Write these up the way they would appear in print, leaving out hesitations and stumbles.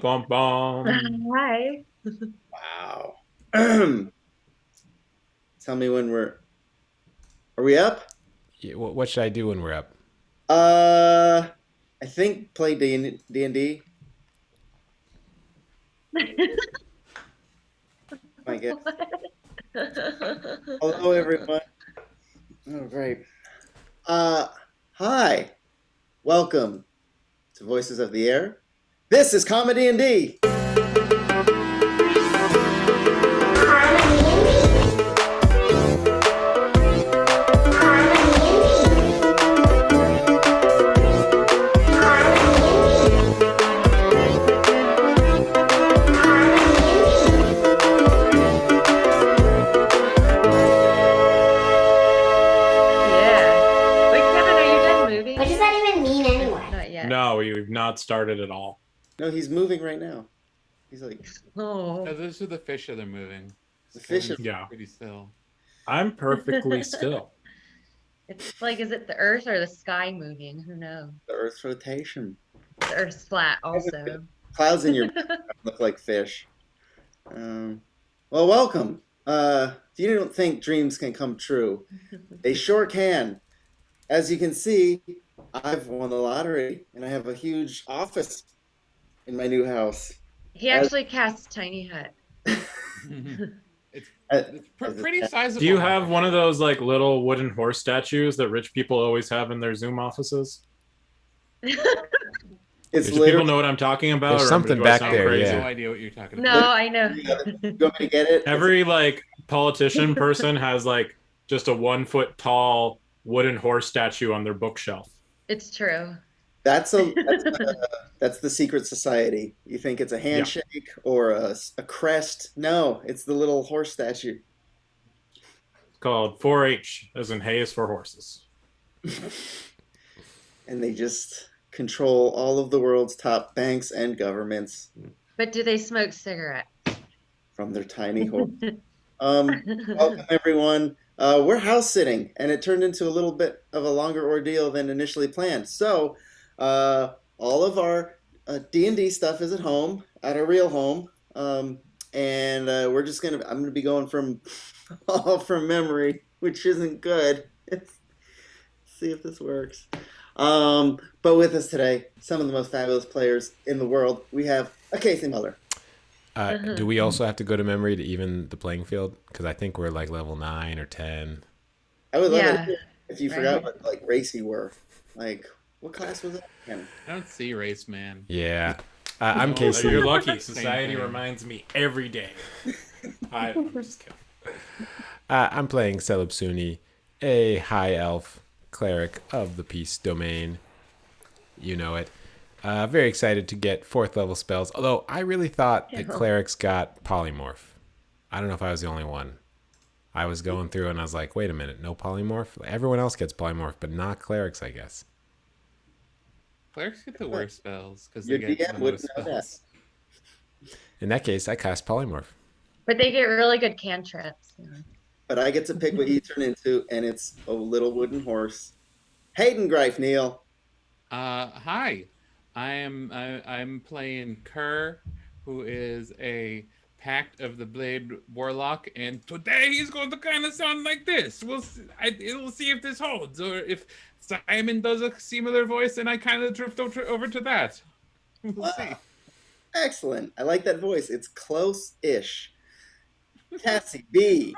Bum bum. Hi. Wow. Tell me when are we up? Yeah, what should I do when we're up? Uh, I think play D&D. I guess. Hello, everyone. Oh, great. Uh, Hi. Welcome to Voices of the Air. This is ComeDy&D. Yeah. Wait, Kevin, are you done moving? What does that even mean anyway? Not yet. No, we've not started at all. No, he's moving right now. He's like, Oh. Those are the fish that are moving. the fish. Yeah. Pretty still. I'm perfectly still. It's like, is it the Earth or the sky moving? Who knows? The Earth's rotation. The Earth's flat also. Clouds in your background look like fish. Well, welcome. If you don't think dreams can come true, they sure can. As you can see, I've won the lottery, and I have a huge office in my new house. He actually casts Tiny Hut. It's pretty sizable. Do you have one of those like little wooden horse statues that rich people always have in their Zoom offices? It's Do people literally. know what I'm talking about? There's or something do I back sound there, I crazy? have yeah. no idea what you're talking No, about. I know. You want me to get it? Every like politician person has like just a 1 foot tall wooden horse statue on their bookshelf. It's true. That's the secret society. You think it's a handshake or a crest? No, it's the little horse statue. It's called 4-H, as in hay is for horses. And they just control all of the world's top banks and governments But do they smoke cigarettes? from their tiny horse. Welcome everyone. We're house sitting, and it turned into a little bit of a longer ordeal than initially planned. So, all of our D&D stuff is at home, at our real home, and I'm gonna be going from all from memory, which isn't good. See if this works. But with us today, some of the most fabulous players in the world. We have a Casey Muller. Do we also have to go to memory to even the playing field? Because I think we're like level 9 or 10. I would love Yeah. it if you forgot what like race you were. Like, what class was that again? I don't see race, man. Yeah. I'm Oh, Casey. you're lucky. Society thing. reminds me every day. I'm just kidding. I'm playing Celebsuni, a high elf cleric of the peace domain. You know it. Very excited to get 4th level spells. Although I really thought that clerics got polymorph. I don't know if I was the only one. I was going through and I was like, wait a minute, no polymorph? Everyone else gets polymorph, but not clerics, I guess. Clerics get the worst spells because Your they get DM the wouldn't most know that. spells. In that case, I cast polymorph. But they get really good cantrips. But I get to pick what you turn into, and it's a little wooden horse. Hayden Greif, Neil. Hi, I'm playing Kerr, who is a Pact of the Blade Warlock, and today he's going to kind of sound like this. We'll see if this holds, or if Simon does a similar voice, and I kind of drift over to that. We'll see. Excellent. I like that voice. It's close-ish. Cassie B.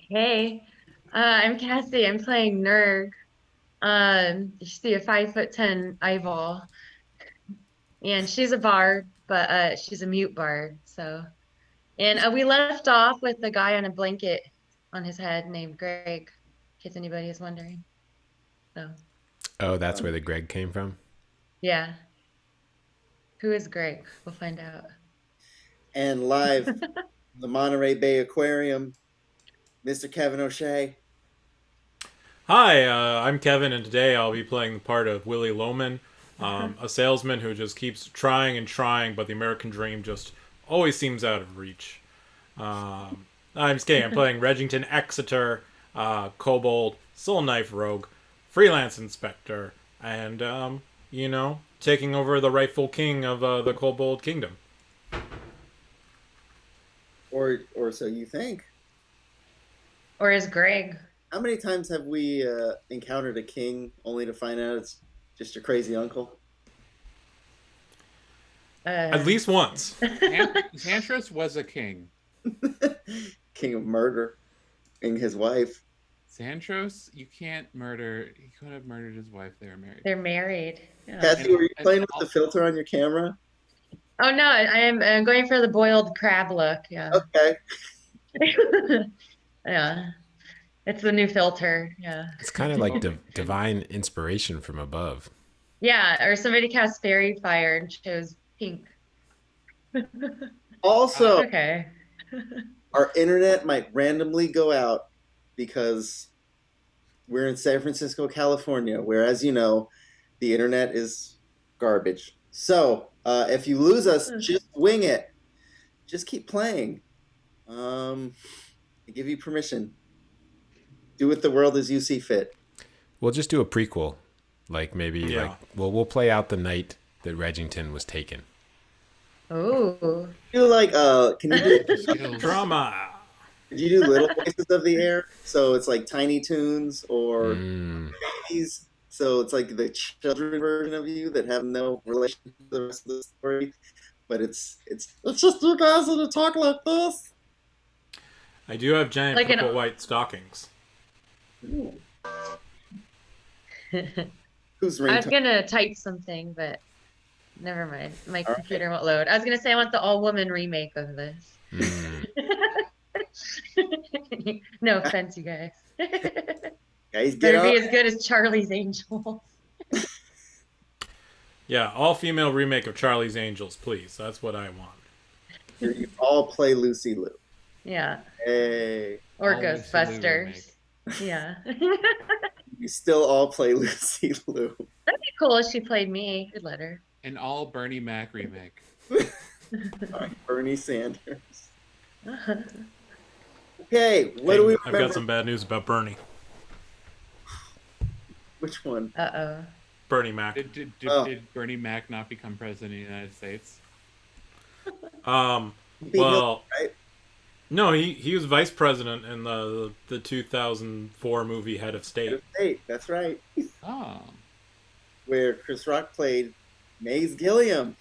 Hey, I'm Cassie. I'm playing Nerg. You see a 5'10" eyeball, and she's a bard, but she's a mute bard. So, and we left off with the guy on a blanket on his head named Greg, in case anybody is wondering. So, Oh, that's where the Greg came from? yeah. Who is Greg? We'll find out. And live from the Monterey Bay Aquarium, Mr. Kevin O'Shea. Hi, I'm Kevin, and today I'll be playing the part of Willie Loman, a salesman who just keeps trying and trying, but the American dream just always seems out of reach. I'm just kidding. I'm playing Reggington, Exeter, Kobold, Soul Knife Rogue, Freelance Inspector, and, taking over the rightful king of the Kobold Kingdom. or so you think. Or is Greg? How many times have we encountered a king only to find out it's just your crazy uncle? At least once. Xantros was a king. King of murder, and his wife. Xantros, you can't murder. He could have murdered his wife. They were married. They're married. Yeah. Cassie, were you And playing with the also- filter on your camera? Oh no, I'm going for the boiled crab look. Yeah. Okay. Yeah. It's the new filter. Yeah. It's kind of like divine inspiration from above. Yeah. Or somebody cast fairy fire and chose pink. Also, Okay. our internet might randomly go out because we're in San Francisco, California, where, as you know, the internet is garbage. So if you lose us, just wing it. Just keep playing. I give you permission. Do with the world as you see fit. We'll just do a prequel, like maybe we'll play out the night that Reggington was taken. Oh. Do like can you do Drama. Did you do Little Voices of the Air? So it's like Tiny Toons or babies. So it's like the children version of you that have no relation to the rest of the story. But it's just you guys that talk like this. I do have giant Like purple white stockings. Who's I was ringtone? gonna type something, but never mind. My computer won't load. I was gonna say I want the all-woman remake of this. No offense, you guys. Guys, get Better on. be as good as Charlie's Angels. Yeah, all-female remake of Charlie's Angels, please. That's what I want. You all play Lucy Liu. Yeah. Hey. Or All Lucy Liu Ghostbusters. Yeah. You still all play Lucy Liu. That'd be cool if she played me. Good let her. An all Bernie Mac remake. Bernie Sanders. Okay, what Hey, do we I've remember? got some bad news about Bernie. Which one? Uh-oh. Bernie Mac. Did Bernie Mac not become president of the United States? Well, Right? no, he was vice president in the 2004 movie Head of State. Hey, that's right. Oh. Where Chris Rock played Maze Gilliam.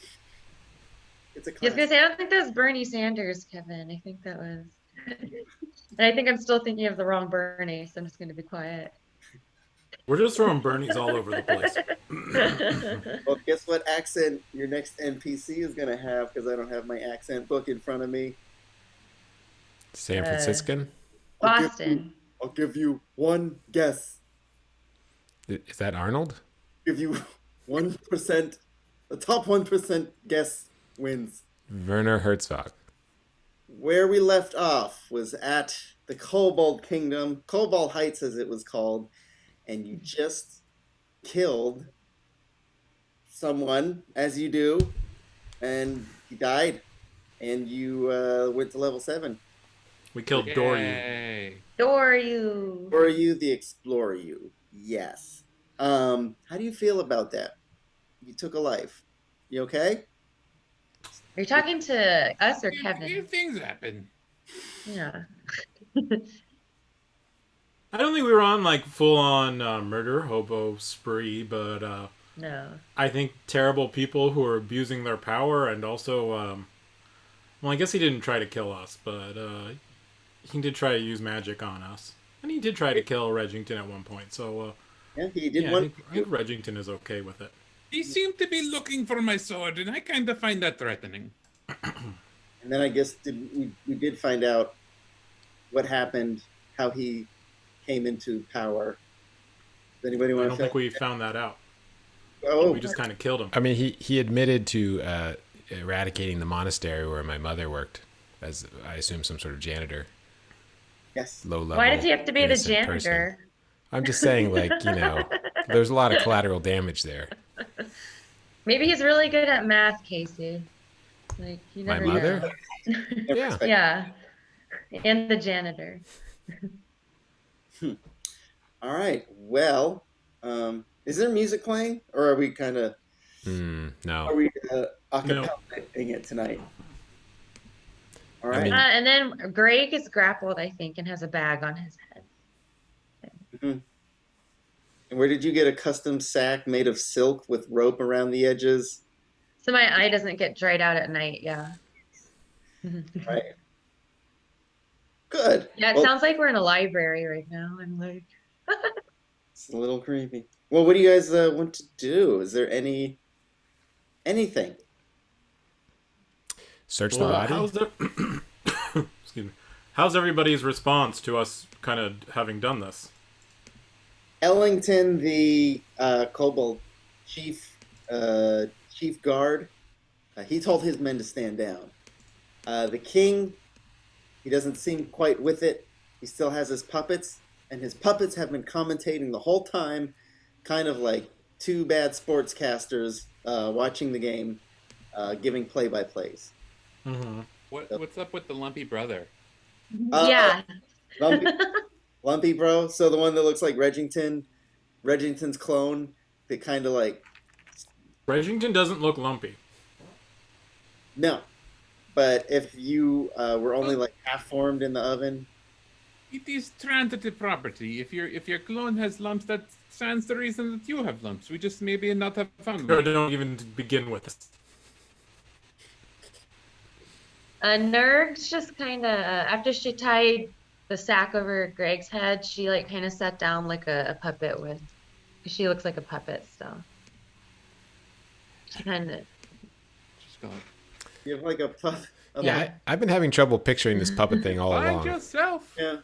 It's a I was gonna classic. say, I don't think that was Bernie Sanders, Kevin. I think that was. And I think I'm still thinking of the wrong Bernie, so I'm just gonna be quiet. We're just throwing Bernies all over the place. Well, guess what accent your next NPC is going to have, because I don't have my accent book in front of me. San Franciscan? Boston. I'll give you one guess. Is that Arnold? Give you 1%. The top 1% guess wins. Werner Herzog. Where we left off was at the Kobold Kingdom, Kobold Heights as it was called, and you just killed someone, as you do, and he died, and you went to level 7. We killed Doryu. Yay. Doryu. Or you, the Explorer you. Yes. How do you feel about that? You took a life. You okay? Are you talking to us or Weird Kevin? things happen. Yeah. I don't think we were on like full on murder hobo spree, but No. I think terrible people who are abusing their power, and also, well, I guess he didn't try to kill us, but he did try to use magic on us, and he did try to kill Reggington at one point. So Yeah, he did yeah, one. I think Reggington is okay with it. He seemed to be looking for my sword, and I kind of find that threatening. And then I guess we did find out what happened, how he came into power. Does anybody I want don't to? think we found that out. Oh, We just kind of killed him. I mean, he admitted to eradicating the monastery where my mother worked, as I assume some sort of janitor, yes. low level. Why does he have to be the innocent janitor? person. I'm just saying, like, there's a lot of collateral damage there. Maybe he's really good at math, Casey. Like you My never mother? know. Yeah. Yeah. And the janitor. All right. Well, is there music playing, or are we kind of No. are we acapella it tonight? All I right. mean- And then Greg is grappled, I think, and has a bag on his head. Mhm. And where did you get a custom sack made of silk with rope around the edges? So my eye doesn't get dried out at night. Yeah. Right. Good. Yeah, it Well, sounds like we're in a library right now. I'm like, it's a little creepy. Well, what do you guys want to do? Is there anything? Search the Well, body. how's the excuse me? How's everybody's response to us kind of having done this? Ellington, the kobold chief guard, he told his men to stand down. The king, he doesn't seem quite with it. He still has his puppets, and his puppets have been commentating the whole time, kind of like two bad sportscasters watching the game, giving play-by-plays. Mm-hmm. What's up with the lumpy brother? yeah. Lumpy, Lumpy bro, so the one that looks like Reggington's clone, that kind of like, Reggington doesn't look lumpy. no. But if you were only like half formed in the oven, It is transitive property. If your clone has lumps, that stands the reason that you have lumps. We just maybe not have fun. Or don't even begin with this. Nerg's just kind of, after she tied the sack over Greg's head, she like kind of sat down like a puppet would. She looks like a puppet still. She kind of, Just go you have like a puff. Yeah, I've been having trouble picturing this puppet thing all find along. yourself. Yeah.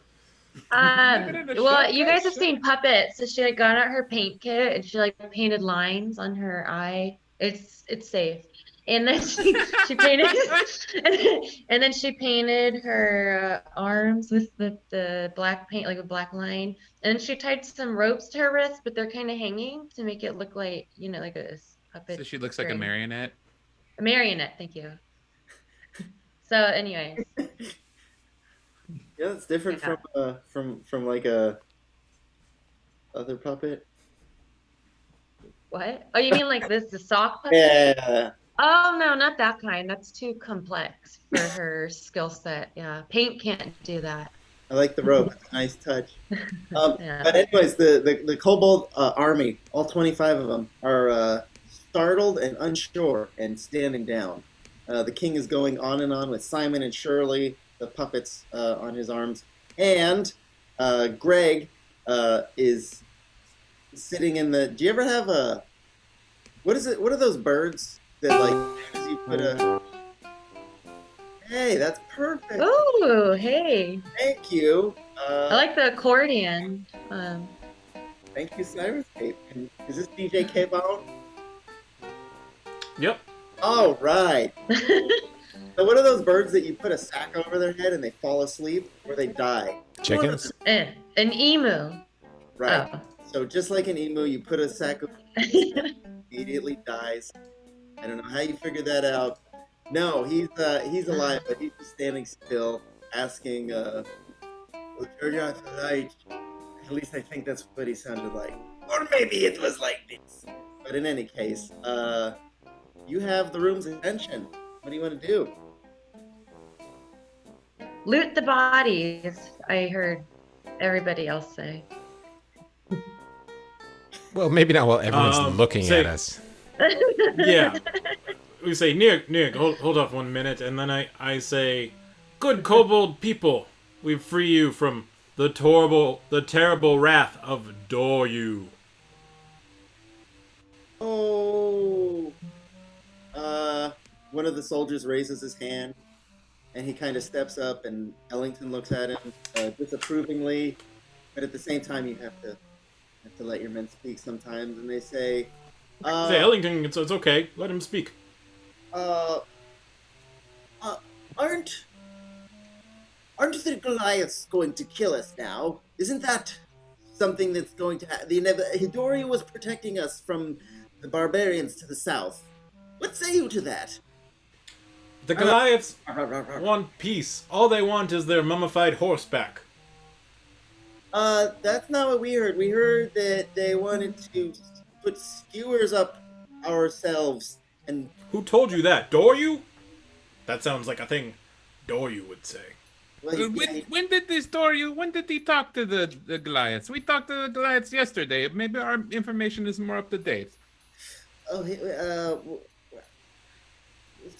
Leave it in the well, shop, you guys have sure. seen puppets, so she like got out her paint kit and she like painted lines on her eye. It's safe. And then she painted, and then she painted her arms with the black paint, like a black line. And she tied some ropes to her wrists, but they're kind of hanging to make it look like, like a puppet. So she looks like a string. marionette. A marionette, thank you. So, anyways, Yeah, it's different Yeah. from like a other puppet. what? Oh, you mean like this, the sock puppet? Yeah. Oh, no, not that kind. That's too complex for her skill set. Yeah, paint can't do that. I like the rope. It's a nice touch. Yeah. But anyways, the kobold army, all 25 of them, are startled and unsure and standing down. The king is going on and on with Simon and Shirley, the puppets on his arms, and Greg is sitting in the. Do you ever have a? What is it? What are those birds that like as you put a? Hey, that's perfect. Ooh, hey. Thank you. I like the accordion. Thank you, Cyrus. Hey, is this DJ K-Bone? Yep. All right. So what are those birds that you put a sack over their head and they fall asleep or they die? Chickens? An emu. Right. Oh. So just like an emu, you put a sack over their head, immediately dies. I don't know how you figured that out. No, he's alive, but he's just standing still, asking, "Well, turn out the light." At least I think that's what he sounded like. Or maybe it was like this. But in any case, you have the room's attention. What do you want to do? Loot the bodies, I heard everybody else say. Well, maybe not while everyone's looking say- at us. Yeah. We say, Nick, hold off 1 minute, and then I say, good kobold people, we free you from the terrible wrath of Doryu. Oh. One of the soldiers raises his hand, and he kind of steps up, and Ellington looks at him disapprovingly, but at the same time, you have to let your men speak sometimes, and they say, Say, Ellington, it's okay, let him speak. Aren't the Goliaths going to kill us now? Isn't that something that's going to happen? Hidori was protecting us from the barbarians to the south. What say you to that? The Goliaths want peace. All they want is their mummified horseback. That's not what we heard. We heard that they wanted to put skewers up ourselves and Who told you that? Doryu? That sounds like a thing Doryu would say. Well, When did this Doryu? When did he talk to the Goliaths? We talked to the Goliaths yesterday. Maybe our information is more up to date. oh, it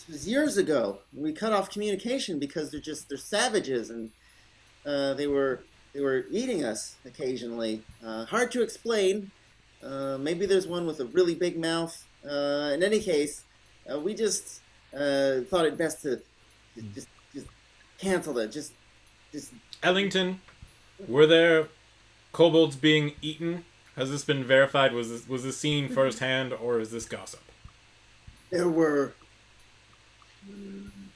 was years ago. We cut off communication because they're savages, and they were eating us occasionally. Hard to explain. Maybe there's one with a really big mouth. In any case, we just thought it best to just cancel it. Just Ellington, were there kobolds being eaten? Has this been verified? Was this seen firsthand, or is this gossip? there were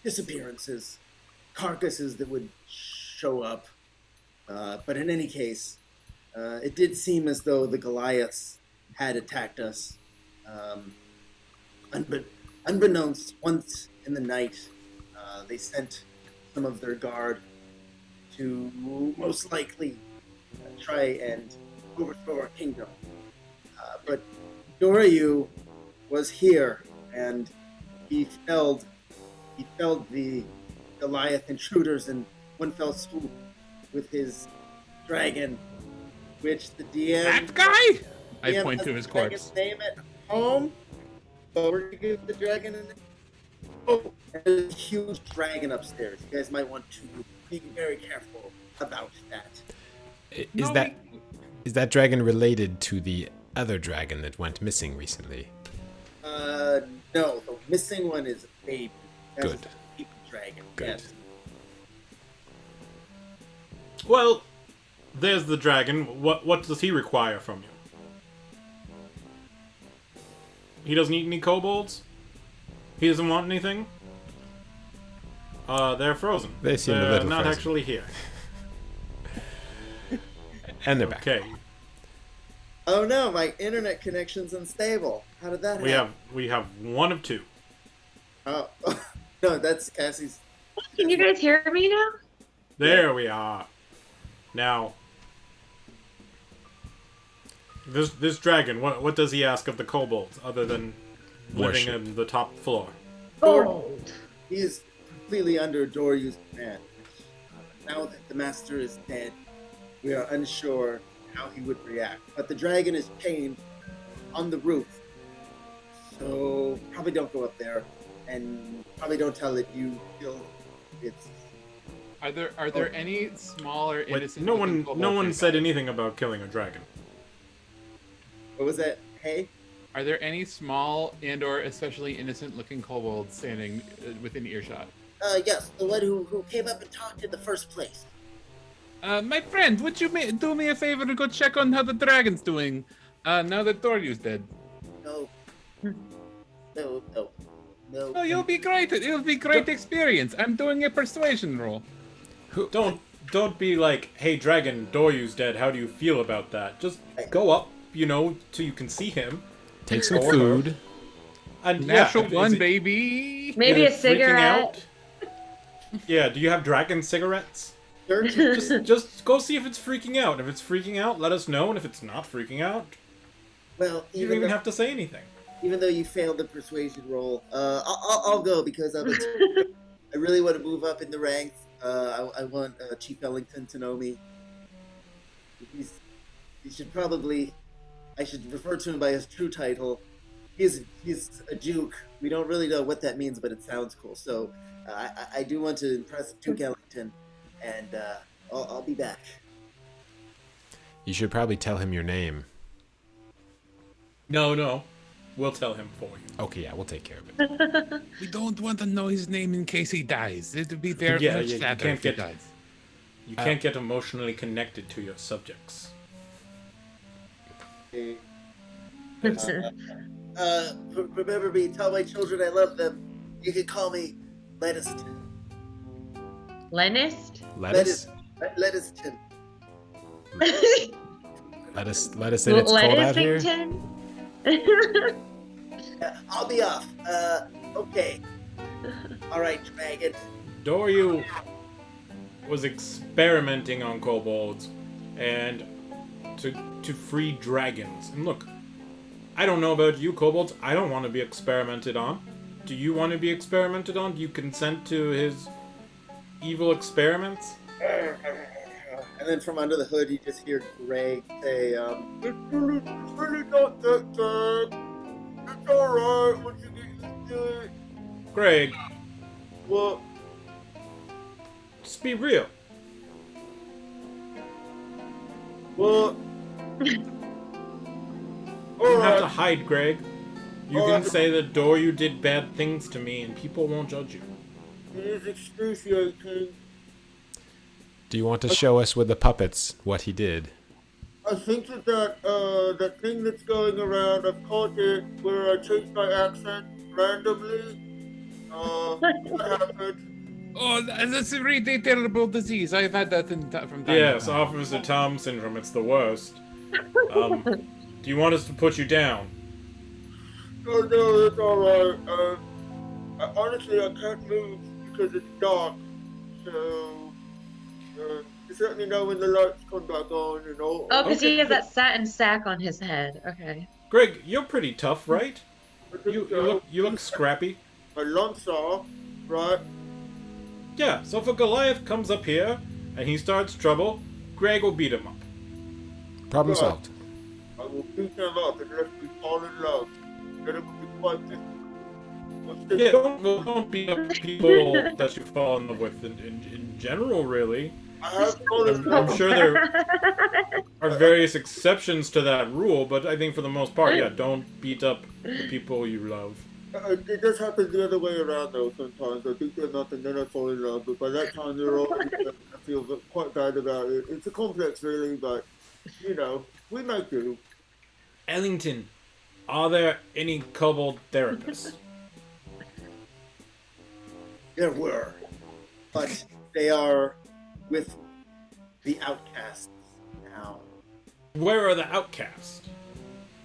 disappearances, carcasses that would show up. But in any case, it did seem as though the Goliaths had attacked us. Unbeknownst, once in the night, they sent some of their guard to most likely try and overthrow our kingdom. But Doryu was here, and he felled the Goliath intruders in one fell swoop with his dragon, which the DM... That guy? I DM point has to his the dragon's corpse. name at home, but we're gonna give the dragon an... Oh, and there's a huge dragon upstairs. You guys might want to be very careful about that. Is that dragon related to the other dragon that went missing recently? No, the missing one is a baby. That's Good. a baby dragon. Good. Yes. Well, there's the dragon. What does he require from you? He doesn't eat any kobolds? He doesn't want anything? They're frozen. They seem a They're little not frozen. actually here. And they're back. Okay. Oh no, my internet connection's unstable. How did that happen? We have one of two. Oh, no, that's Cassie's. Can you guys hear me now? There we are. Now, this dragon, what does he ask of the kobolds other than living Worship. in the top floor? Gold. He is completely under Doryu's command. Now that the master is dead, we are unsure how he would react. But the dragon is chained on the roof, so probably don't go up there, and probably don't tell it you killed its. Are there any smaller Wait, innocent? no looking one kobolds said nearby? anything about killing a dragon. What was that? Hey, Are there any small and/or especially innocent-looking kobolds standing within earshot? yes, the one who came up and talked in the first place. My friend, would you do me a favor and go check on how the dragon's doing? Now that Doryu's dead. No, no, no, no. Oh, you'll be great. It'll be great experience. I'm doing a persuasion roll. Don't be like, hey dragon, Doryu's dead. How do you feel about that? Just go up, so you can see him. Take some Or her. food. And Natural is one, he- baby. Maybe a is he freaking cigarette. out? Yeah, do you have dragon cigarettes? Sure. Just go see if it's freaking out. If it's freaking out, let us know. And if it's not freaking out, Well, you don't even have to say anything. even though you failed the persuasion roll, I'll go because I really want to move up in the ranks. I want Chief Ellington to know me. He should probably. I should refer to him by his true title. He's a Duke. We don't really know what that means, but it sounds cool. So I do want to impress Duke Ellington, and I'll be back. You should probably tell him your name. No, we'll tell him for you. Okay, yeah, we'll take care of it. We don't want to know his name in case he dies. It'd be very Yeah, much you sadder can't if he get- dies. You can't get emotionally connected to your subjects. Okay. Remember me. Tell my children I love them. You can call me Lettuceton. Lennist? Lettuce? Lettuceton. Lettuce in it's cold out here. Lettucington? I'll be off. Okay. All right, dragon. Doryu was experimenting on kobolds and to free dragons. And look, I don't know about you kobolds. I don't want to be experimented on. Do you want to be experimented on? Do you consent to his evil experiments? And then from under the hood, you just hear Greg say, it's really not that bad. It's alright once you get used to it. Greg, What? just be real. What? You don't have to Alright. hide, Greg. You can say the door you did bad things to me and people won't judge you. It is excruciating. Do you want to show us with the puppets what he did? I think that thing that's going around, I've caught it where I changed my accent randomly. What happened? Oh, that's a really terrible disease. I've had that from time Yes, to time. Officer Tom syndrome, it's the worst. Do you want us to put you down? Oh no, it's alright. Honestly, I can't move because it's dark. So, just let me know when the lights come back on and all. Oh, because he Okay. has that satin sack on his head. Okay. Greg, you're pretty tough, right? I think You look scrappy. My lumps are, right? Yeah, so if a Goliath comes up here and he starts trouble, Greg will beat him up. Problem Right. solved. I will beat them up unless we fall in love. Then it will be quite difficult. What's this? Yeah, don't beat up people that you fall in love with in general, really. I have fallen in I'm love. sure there are various exceptions to that rule, but I think for the most part, yeah, don't beat up the people you love. It does happen the other way around though sometimes. I think they're nothing, then I fall in love, but by that time they're already I feel quite bad about it. It's a complex really, but you know, we might do. Ellington, are there any kobold therapists? There were. But they are with the outcasts now. Where are the outcasts?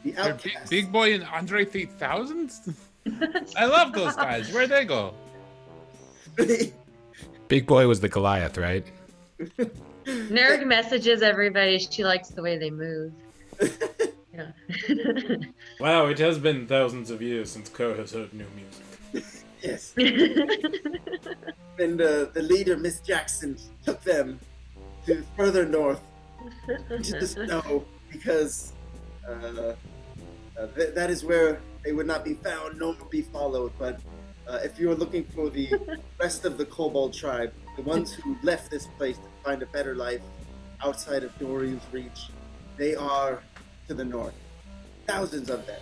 The They're outcasts. Big Boy and Andre 3000s? I love those guys. Where'd they go? Big Boy was the Goliath, right? Nerg messages everybody she likes the way they move. Yeah. Wow, it has been thousands of years since Kerr has heard new music. Yes. And the leader, Miss Jackson, took them to further north into the snow because that is where they would not be found nor be followed. But if you're looking for the rest of the kobold tribe, the ones who left this place to find a better life outside of Dorian's reach, they are to the north. Thousands of them.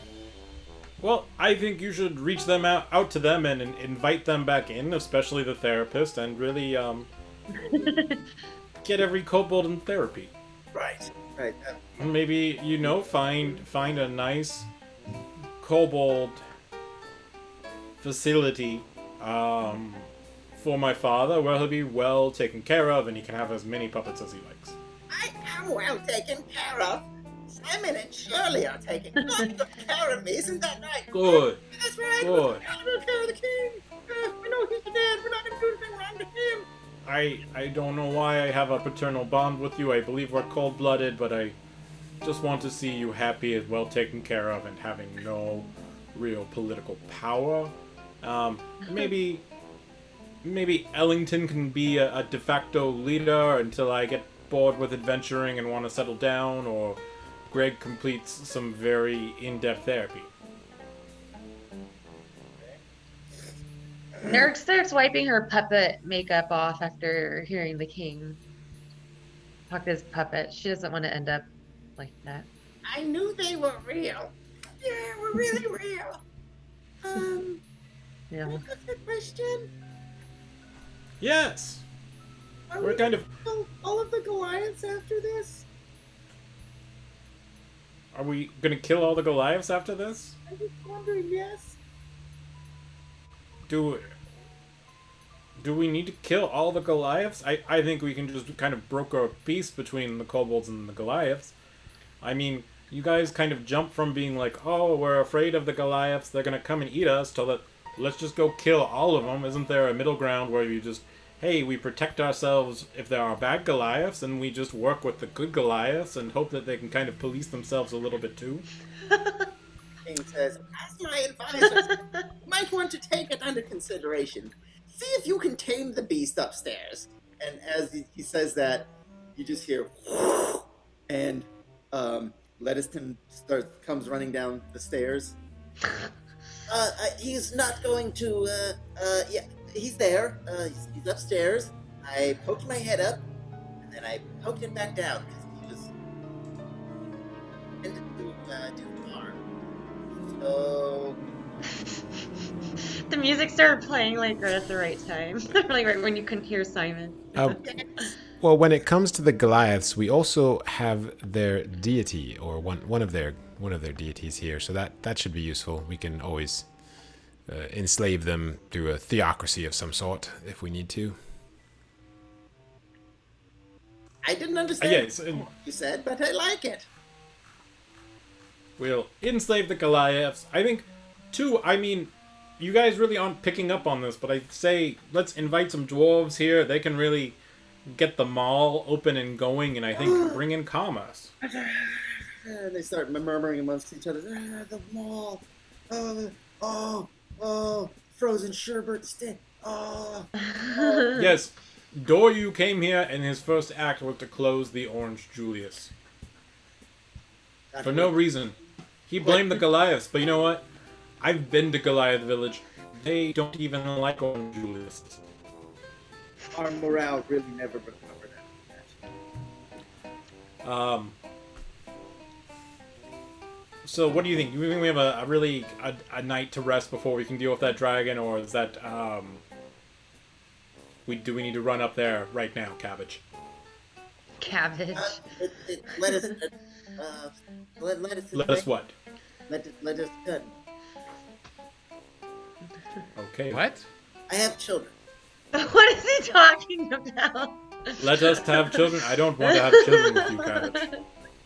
Well, I think you should reach them out to them and invite them back in, especially the therapist, and really get every kobold in therapy. Right. Right. Maybe, find a nice kobold facility for my father where he'll be well taken care of and he can have as many puppets as he likes. I am well taken care of. Simon and Shirley are taking good care of me, isn't that right? Good. That's right. Good. We'll take care of the king. We know he's dead. We're not going to do anything wrong to him. I don't know why I have a paternal bond with you. I believe we're cold-blooded, but I just want to see you happy and well taken care of and having no real political power. Maybe Ellington can be a de facto leader until I get bored with adventuring and want to settle down, or Greg completes some very in-depth therapy. Nerg starts wiping her puppet makeup off after hearing the king talk to his puppet. She doesn't want to end up like that. I knew they were real. Yeah, we're really real. Yeah. Can I ask a question? Yes, Are we're we kind of. kill all of the Goliaths after this? Are we gonna kill all the Goliaths after this? I'm just wondering, yes. Do we need to kill all the Goliaths? I think we can just kind of broker a peace between the kobolds and the Goliaths. I mean, you guys kind of jump from being like, oh, we're afraid of the Goliaths, they're gonna come and eat us, to let's just go kill all of them. Isn't there a middle ground where you just, hey, we protect ourselves if there are bad Goliaths, and we just work with the good Goliaths and hope that they can kind of police themselves a little bit too? King says, as my advisors, might want to take it under consideration. see if you can tame the beast upstairs. And as he says that, you just hear, and Lettiston comes running down the stairs. He's not going to. Yeah, he's there. He's upstairs. I poked my head up, and then I poked him back down because he was intended to do harm. So The music started playing like right at the right time, like right when you couldn't hear Simon. Well, when it comes to the Goliaths, we also have their deity, or one of their deities here. So that should be useful. We can always enslave them through a theocracy of some sort if we need to. I didn't understand Yes, what you said, but I like it. we'll enslave the Goliaths. I think, too, I mean, you guys really aren't picking up on this, but I'd say let's invite some dwarves here. They can really get the mall open and going, and I think bring in commerce. They start murmuring amongst each other. The mall. Frozen sherbet stick. Yes, Doryu came here, and his first act was to close the Orange Julius. For no reason. He blamed the Goliaths, but you know what? I've been to Goliath Village. They don't even like Orange Julius. Our morale really never recovered after that. So what do you think? Do you think we have a really night to rest before we can deal with that dragon, or is that we need to run up there right now, Cabbage? Cabbage. Let us. Let us what? Let us. Okay. What? I have children. What is he talking about? Let us have children. I don't want to have children with you, Cabbage.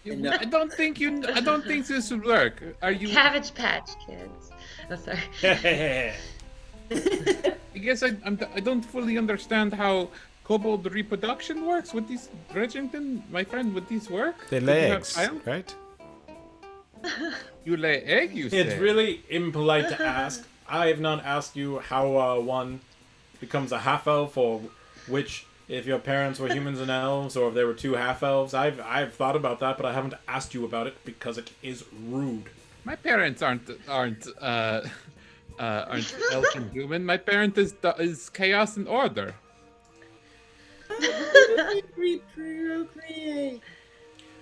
No. I don't think this would work. Are you? Cabbage Patch Kids. Oh, sorry. I guess I don't fully understand how kobold reproduction works. Would these Reggington, my friend, would these work? They Would lay you have eggs, child? right? You lay egg, you say? It's really impolite to ask. I have not asked you how one becomes a half elf, or which, if your parents were humans and elves, or if they were two half elves. I've thought about that, but I haven't asked you about it because it is rude. My parents aren't elf and human. My parent is chaos and order. Procreate.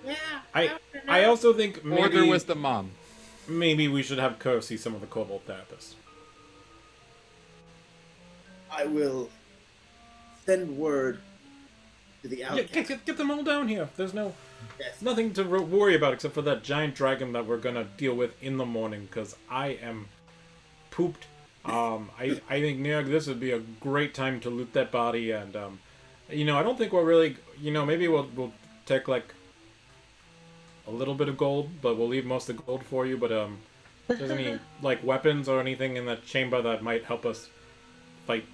Yeah. I also think Order was the mom. maybe we should have Kerr see some of the kobold therapists. I will send word to the Yeah, outcast. get them all down here. There's Yes. nothing to worry about except for that giant dragon that we're gonna deal with in the morning, because I am pooped. I think, Nirg, this would be a great time to loot that body, and I don't think we're really, maybe we'll take like a little bit of gold, but we'll leave most of the gold for you. But if there's any like weapons or anything in that chamber that might help us fight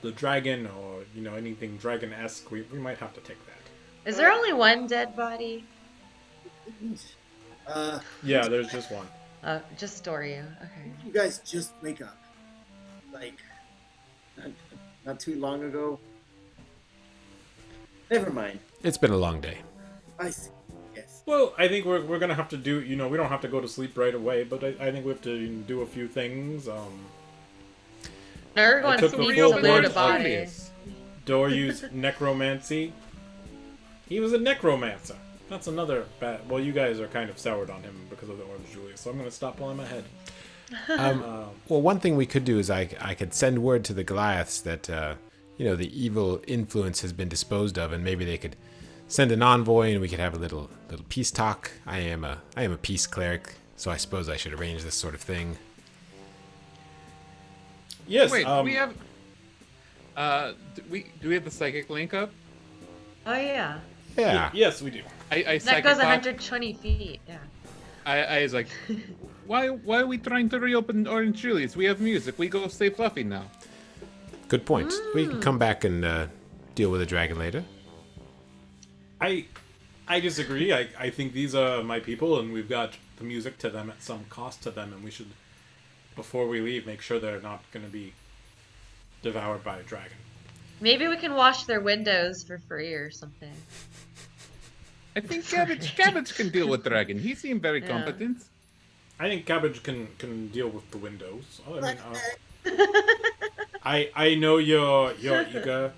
the dragon, or anything dragon-esque, we might have to take that. Is there only one dead body? Yeah, there's just one. Just Doryu. Okay. You guys just wake up. Like, not too long ago. Never mind. It's been a long day. I see. Yes. Well, I think we're gonna have to do. We don't have to go to sleep right away, but I think we have to do a few things. Nurgle took needs a to full loot course a of body. Doryu's necromancy. He was a necromancer. That's another bad. Well, you guys are kind of soured on him because of the Orange Julius, so I'm gonna stop while I'm ahead. Well, one thing we could do is I could send word to the Goliaths that the evil influence has been disposed of, and maybe they could send an envoy, and we could have a little peace talk. I am a peace cleric, so I suppose I should arrange this sort of thing. Yes. Wait, we have. Do we have the psychic link up? Oh yeah. Yeah. Yes, we do. I That psychic goes talk. 120 feet. Yeah. I was like, why are we trying to reopen Orange Julius? We have music. We go stay fluffy now. Good point. We can come back and deal with the dragon later. I disagree. I think these are my people, and we've got the music to them at some cost to them, and we should, before we leave, make sure they're not going to be devoured by a dragon. Maybe we can wash their windows for free or something. I think Cabbage can deal with dragon. He seemed very Yeah. competent. I think Cabbage can deal with the windows. I mean, I know you're eager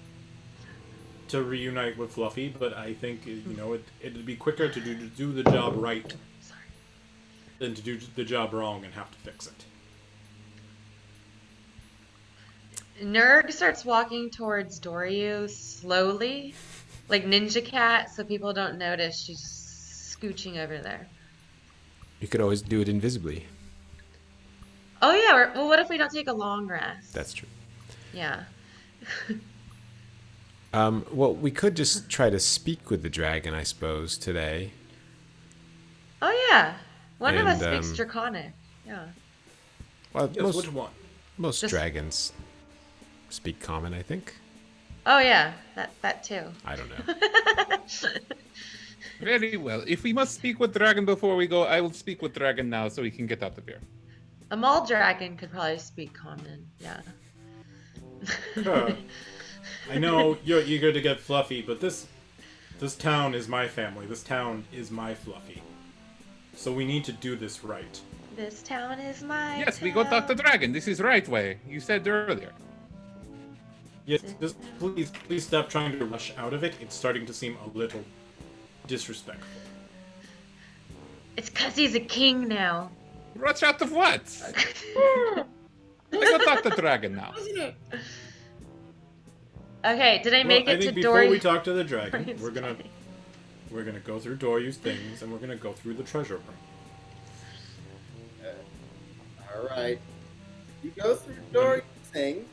to reunite with Fluffy, but I think it'd be quicker to do the job right than to do the job wrong and have to fix it. Nurg starts walking towards Doryu slowly, like Ninja Cat, so people don't notice she's scooching over there. You could always do it invisibly. Oh yeah, well what if we don't take a long rest? That's true. Yeah. Well, we could just try to speak with the dragon, I suppose, today. Oh yeah. One of us And, speaks Draconic. Yeah. Well, Yes, which one? most Just- dragons speak common, I think. Oh yeah, that too. I don't know. Very well. If we must speak with dragon before we go, I will speak with dragon now so we can get out of here. A mall dragon could probably speak common. Yeah. I know you're eager to get Fluffy, but this town is my family. This town is my Fluffy. So we need to do this right. This town is my Yes, we go talk to dragon. This is right way. You said earlier. Yes, just please stop trying to rush out of it. It's starting to seem a little disrespectful. It's 'cause he's a king now. Rush out of what? I go talk to dragon now. Okay, did I make I it to think before Dory? we talk to the dragon, Dory's we're gonna go through Doryu's things, and we're gonna go through the treasure room. All right. You go through Dory's things.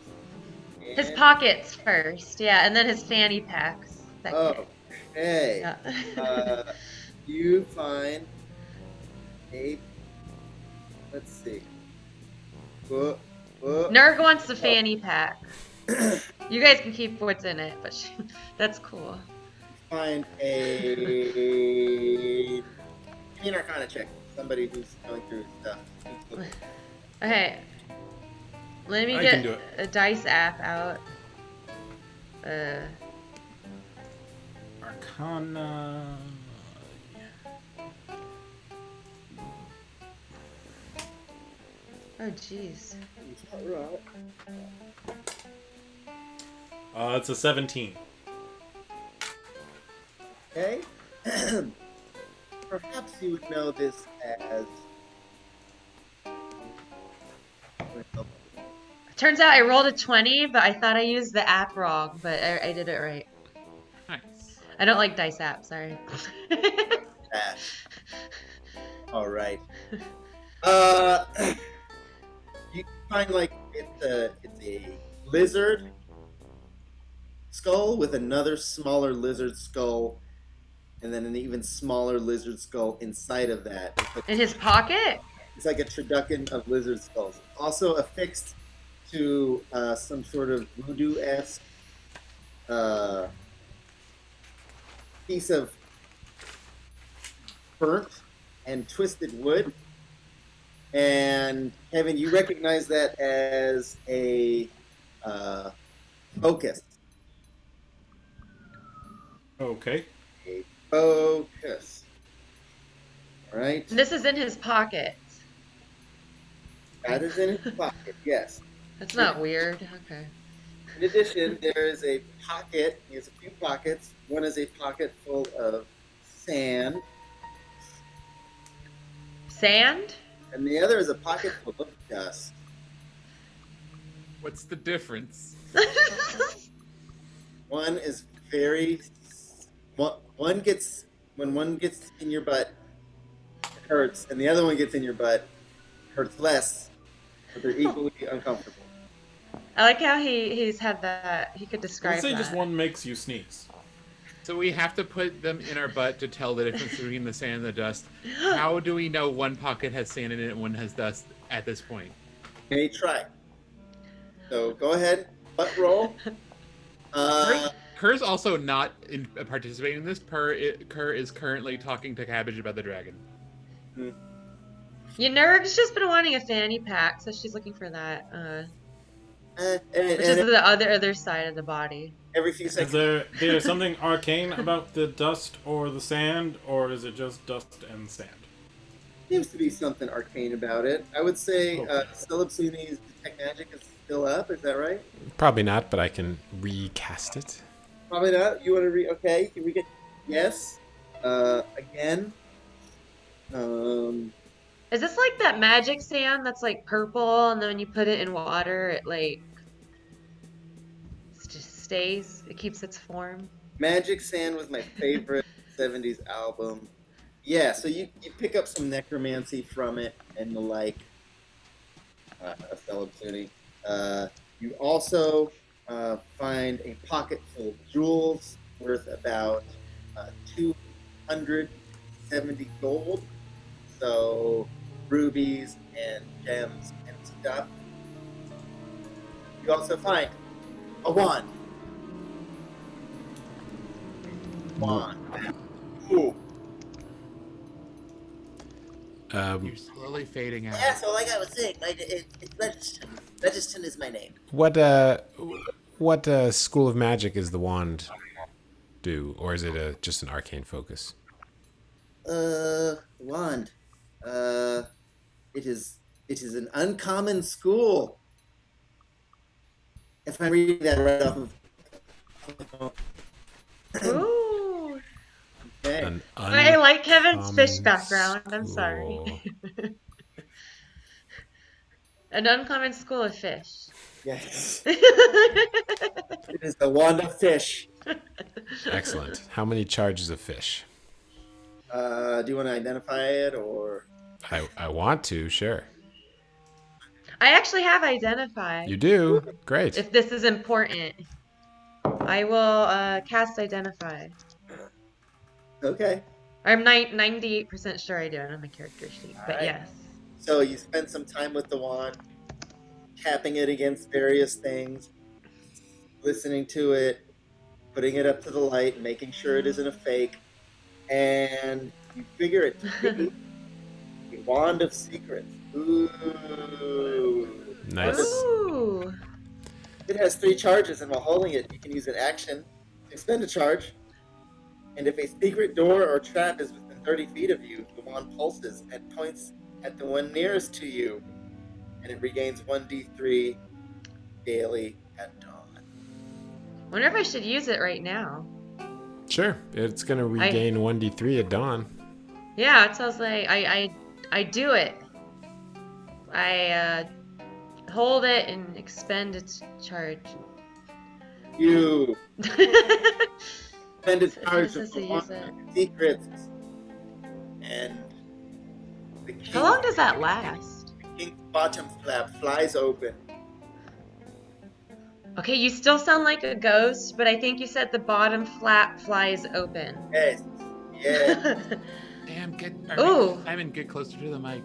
His and- pockets first, yeah, and then his fanny packs. Okay. Yeah. You find a. Let's see. Nurg wants the fanny pack. You guys can keep what's in it, but that's cool. Find a. Give me an Arcana check. Somebody who's going through stuff. Okay. Let me I get can do it. a dice app out. Arcana. Oh jeez. It's a 17. Okay. Perhaps you would know this as. Turns out I rolled a 20, but I thought I used the app wrong, but I did it right. Nice. I don't like dice app, sorry. All right. You find like it's a lizard skull with another smaller lizard skull, and then an even smaller lizard skull inside of that. In his pocket? It's like a turducken of lizard skulls. Also affixed to some sort of voodoo-esque piece of burnt and twisted wood. And Kevin, you recognize that as a focus. Okay. A focus. All right. This is in his pocket. That is in his pocket, yes. That's not weird. Okay. In addition, there is a pocket. He has a few pockets. One is a pocket full of sand, Sand? and the other is a pocket full of dust. What's the difference? One is very. One gets when one gets in your butt, it hurts, and the other one gets in your butt, hurts less, but they're equally uncomfortable. I like how he's had that. He could describe Let's say that. just one makes you sneeze. So we have to put them in our butt to tell the difference between the sand and the dust. How do we know one pocket has sand in it and one has dust at this point? May try. So go ahead, butt roll. Kerr's also not participating in this. Kerr is currently talking to Cabbage about the dragon. Yeah, Nurg's just been wanting a fanny pack, so she's looking for that. which is the other side of the body. every few Is seconds. there something arcane about the dust or the sand, or is it just dust and sand? Seems to be something arcane about it. I would say Okay. Celebsuni's detect magic is still up. Is that right? Probably not, but I can recast it. Probably not. You want to read? Okay. Can we get yes? Again. Is this like that magic sand that's like purple, and then when you put it in water, it like just stays? It keeps its form. Magic Sand was my favorite '70s album. Yeah, so you pick up some necromancy from it and the like. A Celebsuni. You also find a pocket full of jewels worth about 270 gold. So rubies and gems and stuff. You also find a wand. Ooh. You're slowly fading out. Yeah, so like I was saying, it's Reggington. Reggington is my name. What school of magic is the wand do, or is it just an arcane focus? Wand. It is an uncommon school. If I'm reading that right off of. Ooh. Okay. An I like Kevin's fish uncommon background. I'm school. sorry. An uncommon school of fish. Yes. It is the wand of fish. Excellent. How many charges of fish? Do you want to identify it or? I want to, sure. I actually have identify. You do? Great. If this is important, I will cast identify. Okay. I'm 98% sure I do it on my character sheet, but Alright. yes. So you spend some time with the wand, tapping it against various things, listening to it, putting it up to the light, making sure it isn't a fake, and you figure it's a wand of secrets. Ooh. Nice. Ooh. It has 3 charges, and while holding it, you can use an action to expend a charge. And if a secret door or trap is within 30 feet of you, the wand pulses and points at the one nearest to you, and it regains 1d3 daily at dawn. Wonder if I should use it right now. Sure. It's going to regain 1d3 at dawn. Yeah, it sounds like I do it. I hold it and expend its charge. You spend a charge This is of to the use wand it. of secrets, and the How long does that last? king's bottom flap flies open. Okay, you still sound like a ghost, but I think you said the bottom flap flies open. Yes, yeah. Damn, Ooh. Simon, get closer to the mic.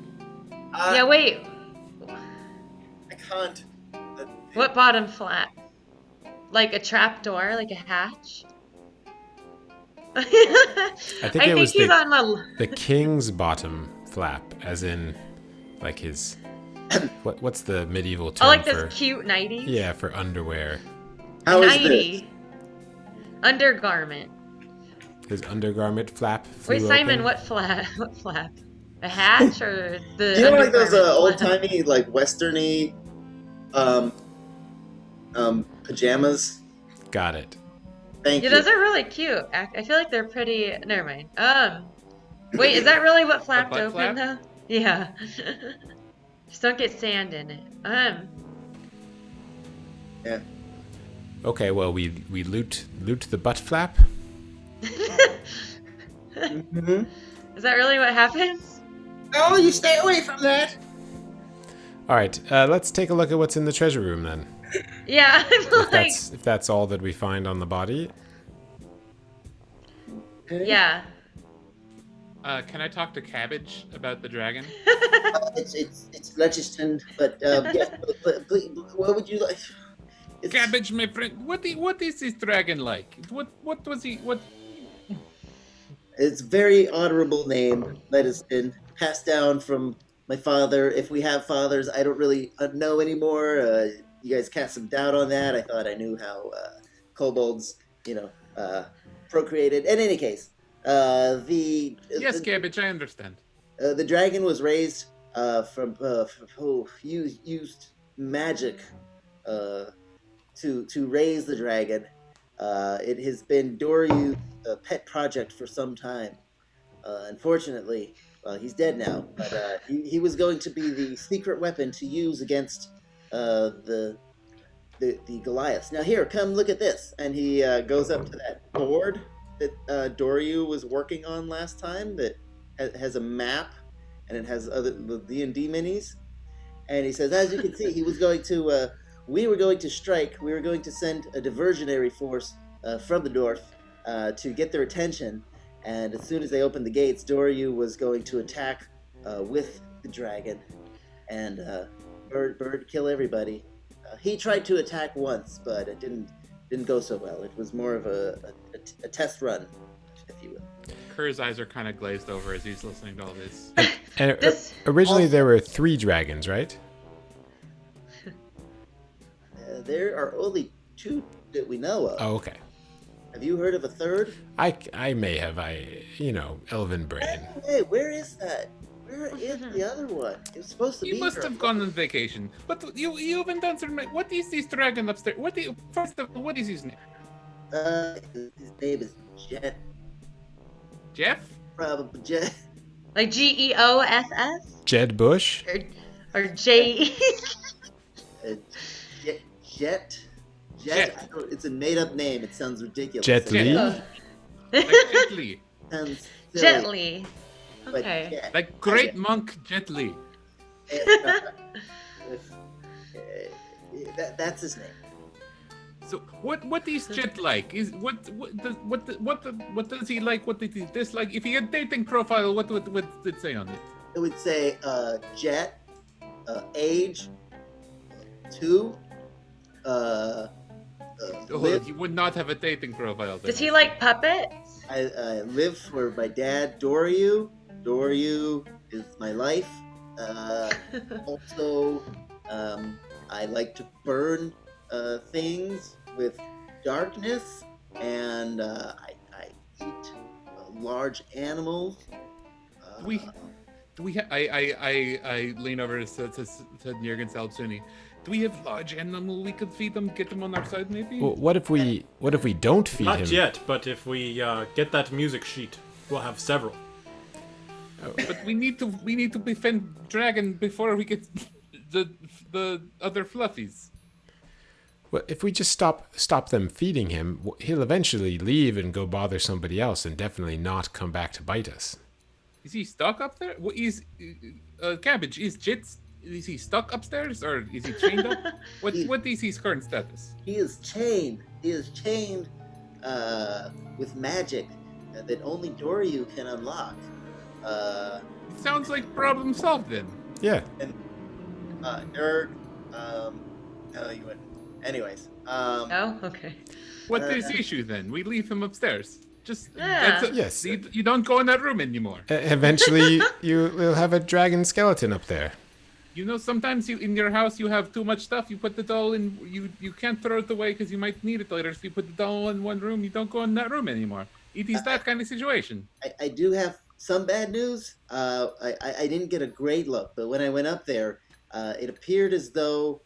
Yeah, wait. I can't. What bottom flap? Like a trap door, like a hatch? I think it was he's on my... the king's bottom flap, as in, like his... What's the medieval term I like for... this cute nightie. Yeah, for underwear. How is this? Nightie. Undergarment. His undergarment flap flew Wait, Simon, open. what flap? What flap? A hatch or the? You know, like those undergarment old flap? timey, like westerny, pajamas. Got it. Thank Yeah, you. those are really cute. I feel like they're pretty. Never mind. Wait, is that really what flapped butt open flap? though? Yeah. Just don't get sand in it. Yeah. Okay, well, we loot the butt flap. Mm-hmm. Is that really what happens? Oh, you stay away from that. All right, let's take a look at what's in the treasure room then. Yeah, I'm like, If that's all that we find on the body. yeah. Can I talk to Cabbage about the dragon? It's Reggington, but yes, but what would you like? It's, Cabbage, my friend, what is this dragon like? What was he? What? It's a very honorable name that has been passed down from my father. If we have fathers, I don't really know anymore. you guys cast some doubt on that. I thought I knew how kobolds, procreated. In any case, Yes, Cabbage, I understand. the dragon was raised from who used magic to raise the dragon. It has been Doryu's pet project for some time. Unfortunately, well, he's dead now, but he was going to be the secret weapon to use against the Goliaths. Now, here, come look at this. And he goes up to that board that Doryu was working on last time that has a map and it has the D&D minis. And he says, as you can see, he was going to, we were going to strike, we were going to send a diversionary force from the north to get their attention. And as soon as they opened the gates, Doryu was going to attack with the dragon and bird kill everybody. He tried to attack once, but it didn't go so well. It was more of a test run, if you will. Kerr's eyes are kind of glazed over as he's listening to all this. And originally there were 3 dragons, right? There are only 2 that we know of. Oh, okay. Have you heard of a third? I may have. Elven brain. Hey, where is that? Where is the other one? It was supposed to be You must here. have gone on vacation. But you haven't answered my... What is this dragon upstairs? First of all, what is his name? His name is Jet. Jeff? Probably Jet. Like Geoss Jed Bush? or J. Jet. Jet. It's a made-up name. It sounds ridiculous. Jet Li? Oh, Like Jet Li. Sounds silly, Gently. but Okay. Jet. Like great monk Jet Li. That's his name. So what is Jet like? Is what does he like? What did he dislike? If he had dating profile, what did it say on it? It would say Jet, age, 2, He would not have a dating profile. Then. Does he like puppets? I live for my dad, Doryu. Doryu is my life. Also, I like to burn things with darkness, and I eat large animals. Do we I lean over to Nirgan Salpsuni. Do we have large animal we could feed them, get them on our side maybe? Well, what if we don't feed Not him? yet, but if we get that music sheet, we'll have several. But we need to defend Dragon before we get the other fluffies. Well, if we just stop them feeding him, he'll eventually leave and go bother somebody else, and definitely not come back to bite us. Is he stuck up there? What is Cabbage? Is he stuck upstairs or is he chained up? What is his current status? He is chained. He is chained with magic that only Doryu can unlock. It sounds like problem solved then. Yeah. Nerd. No, you wouldn't. Anyways. Oh, okay. What is the issue then? We leave him upstairs. Just Yeah. Yes. You don't go in that room anymore. Eventually, you will have a dragon skeleton up there. You know, sometimes in your house you have too much stuff. You put the doll in. You can't throw it away because you might need it later. So you put the doll in one room. You don't go in that room anymore. It is that kind of situation. I do have some bad news. I didn't get a great look, but when I went up there, it appeared as though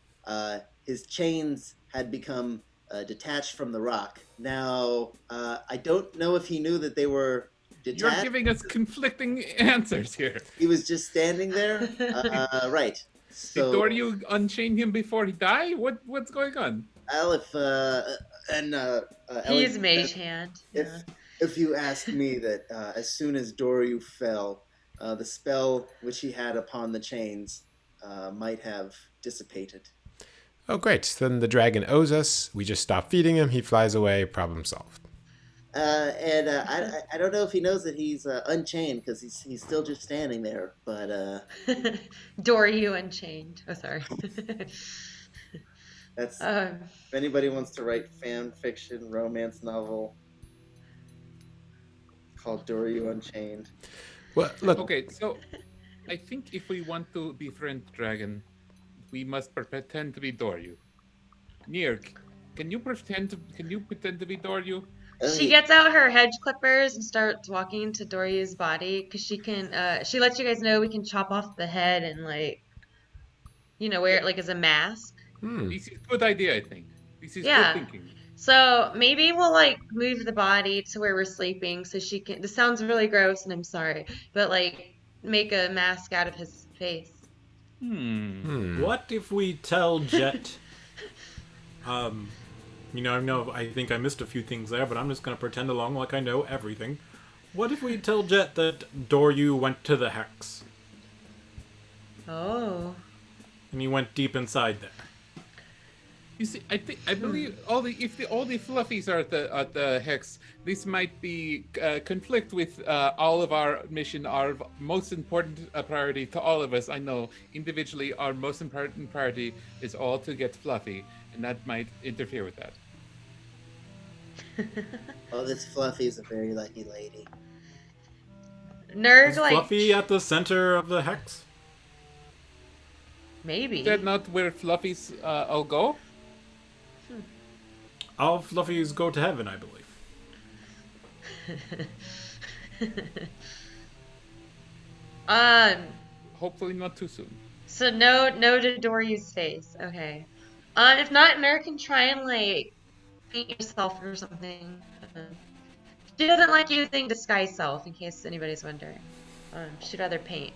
his chains had become detached from the rock. Now, I don't know if he knew that they were detached. You're giving us conflicting answers here. He was just standing there. Right. So, Did Doryu unchain him before he died? What's going on? Aleph, He is Ellie, mage hand. Yeah. if you ask me that as soon as Doryu fell, the spell which he had upon the chains might have dissipated. Oh, great. Then the dragon owes us. We just stop feeding him. He flies away. Problem solved. I don't know if he knows that he's unchained because he's still just standing there. But Doryu Unchained. Oh, sorry. that's if anybody wants to write fan fiction romance novel called Doryu Unchained. Well, look. Okay, so I think if we want to befriend Dragon, we must pretend to be Doryu. Nier, can you pretend to be Doryu? She gets out her hedge clippers and starts walking to Doryu's body because she lets you guys know we can chop off the head and wear it like as a mask. This is a good idea, I think. This is good Yeah. thinking. So maybe we'll move the body to where we're sleeping so she can. This sounds really gross and I'm sorry, but make a mask out of his face. What if we tell Jet? I think I missed a few things there, but I'm just gonna pretend along like I know everything. What if we tell Jet that Doryu went to the Hex Oh. and he went deep inside there? You see, I believe all the fluffies are at the hex. This might be conflict with all of our mission. Our most important priority to all of us, I know individually, our most important priority is all to get Fluffy, and that might interfere with that. Oh, this Fluffy is a very lucky lady. Nerg Is Fluffy at the center of the Hex? maybe. Is that not where Fluffies all go? All Fluffies go to heaven, I believe. Hopefully not too soon. So no to Doryu's face. Okay. If not, Nerg can try and paint yourself or something. She doesn't like using disguise self, in case anybody's wondering. She'd rather paint.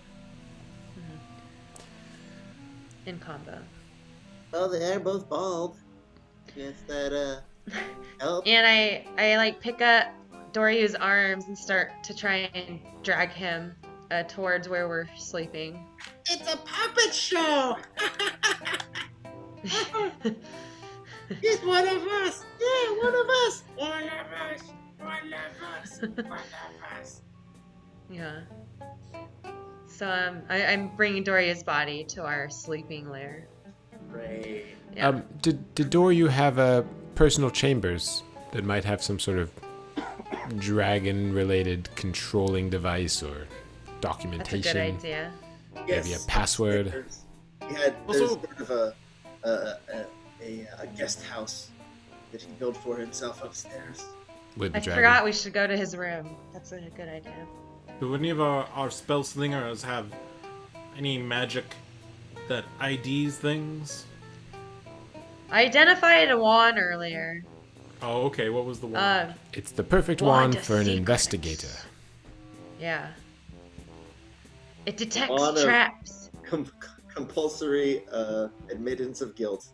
In combo. Well, they are both bald. Guess that helps. And I pick up Doryu's arms and start to try and drag him towards where we're sleeping. It's a puppet show. He's one of us. Yeah, one of us. One of us. One of us. One of us. Yeah. So I'm bringing Doryu's body to our sleeping lair. Great. Yeah. Did Doryu have personal chambers that might have some sort of dragon-related controlling device or That's a documentation? good idea. Maybe a password. There's Also- sort of a guest house that he built for himself upstairs. With the I dragon. forgot we should go to his room. That's a good idea. Do any of our spell slingers have any magic that IDs things? I identified a wand earlier. Oh, okay. What was the one? It's the perfect Wand wand of for an secrets. investigator. Yeah. It detects Wand of- traps. Compulsory admittance of guilt.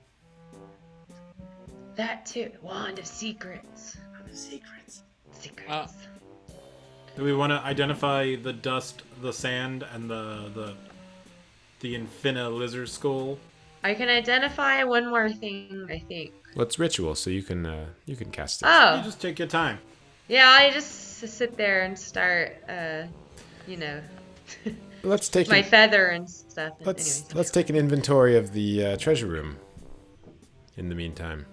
That too. Wand of secrets. Secrets. Secrets. Do we want to identify the dust, the sand, and the Infina lizard skull? I can identify one more thing, I think. Well, it's ritual, so you can cast it. You Oh. just take your time. Yeah, I just sit there and start, Let's take my feather and stuff. Anyways. let's take an inventory of the treasure room. In the meantime,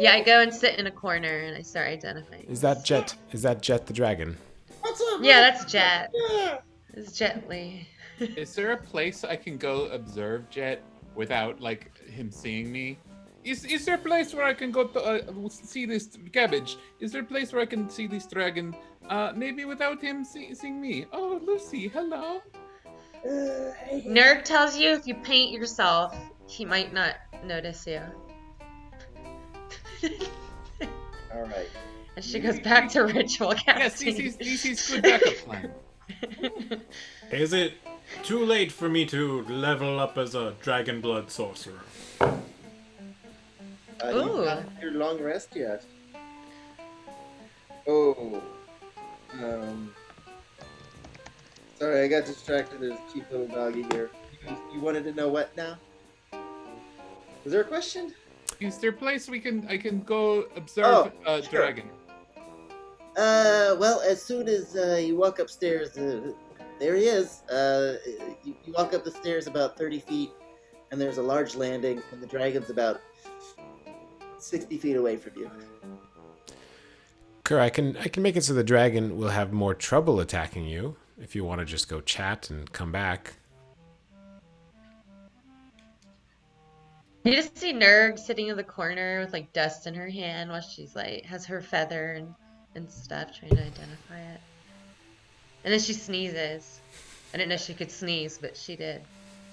Yeah, I go and sit in a corner and I start identifying. is that Jet? Is that Jet the dragon? What's up? Yeah, that's Jet. Yeah. It's Gently. Is there a place I can go observe Jet without him seeing me? Is there a place where I can go to see this cabbage? Is there a place where I can see this dragon? Maybe without him seeing me. Oh, Lucy, hello. Nerg tells you if you paint yourself, he might not notice you. All right. And she goes back to ritual Yes, casting. this is good backup plan. Is it too late for me to level up as a dragon blood sorcerer? You Ooh. haven't had your long rest yet. Oh. Sorry, I got distracted. There's a cute little doggy here. You wanted to know what now? Was there a question? Is there a place I can go observe Oh, sure. dragon? Well, as soon as you walk upstairs, there he is. You walk up the stairs about 30 feet, and there's a large landing, and the dragon's about 60 feet away from you. Kerr, I can make it so the dragon will have more trouble attacking you if you want to just go chat and come back. You just see Nerg sitting in the corner with like dust in her hand while she's like has her feather and stuff trying to identify it. And then she sneezes. I didn't know she could sneeze, but she did.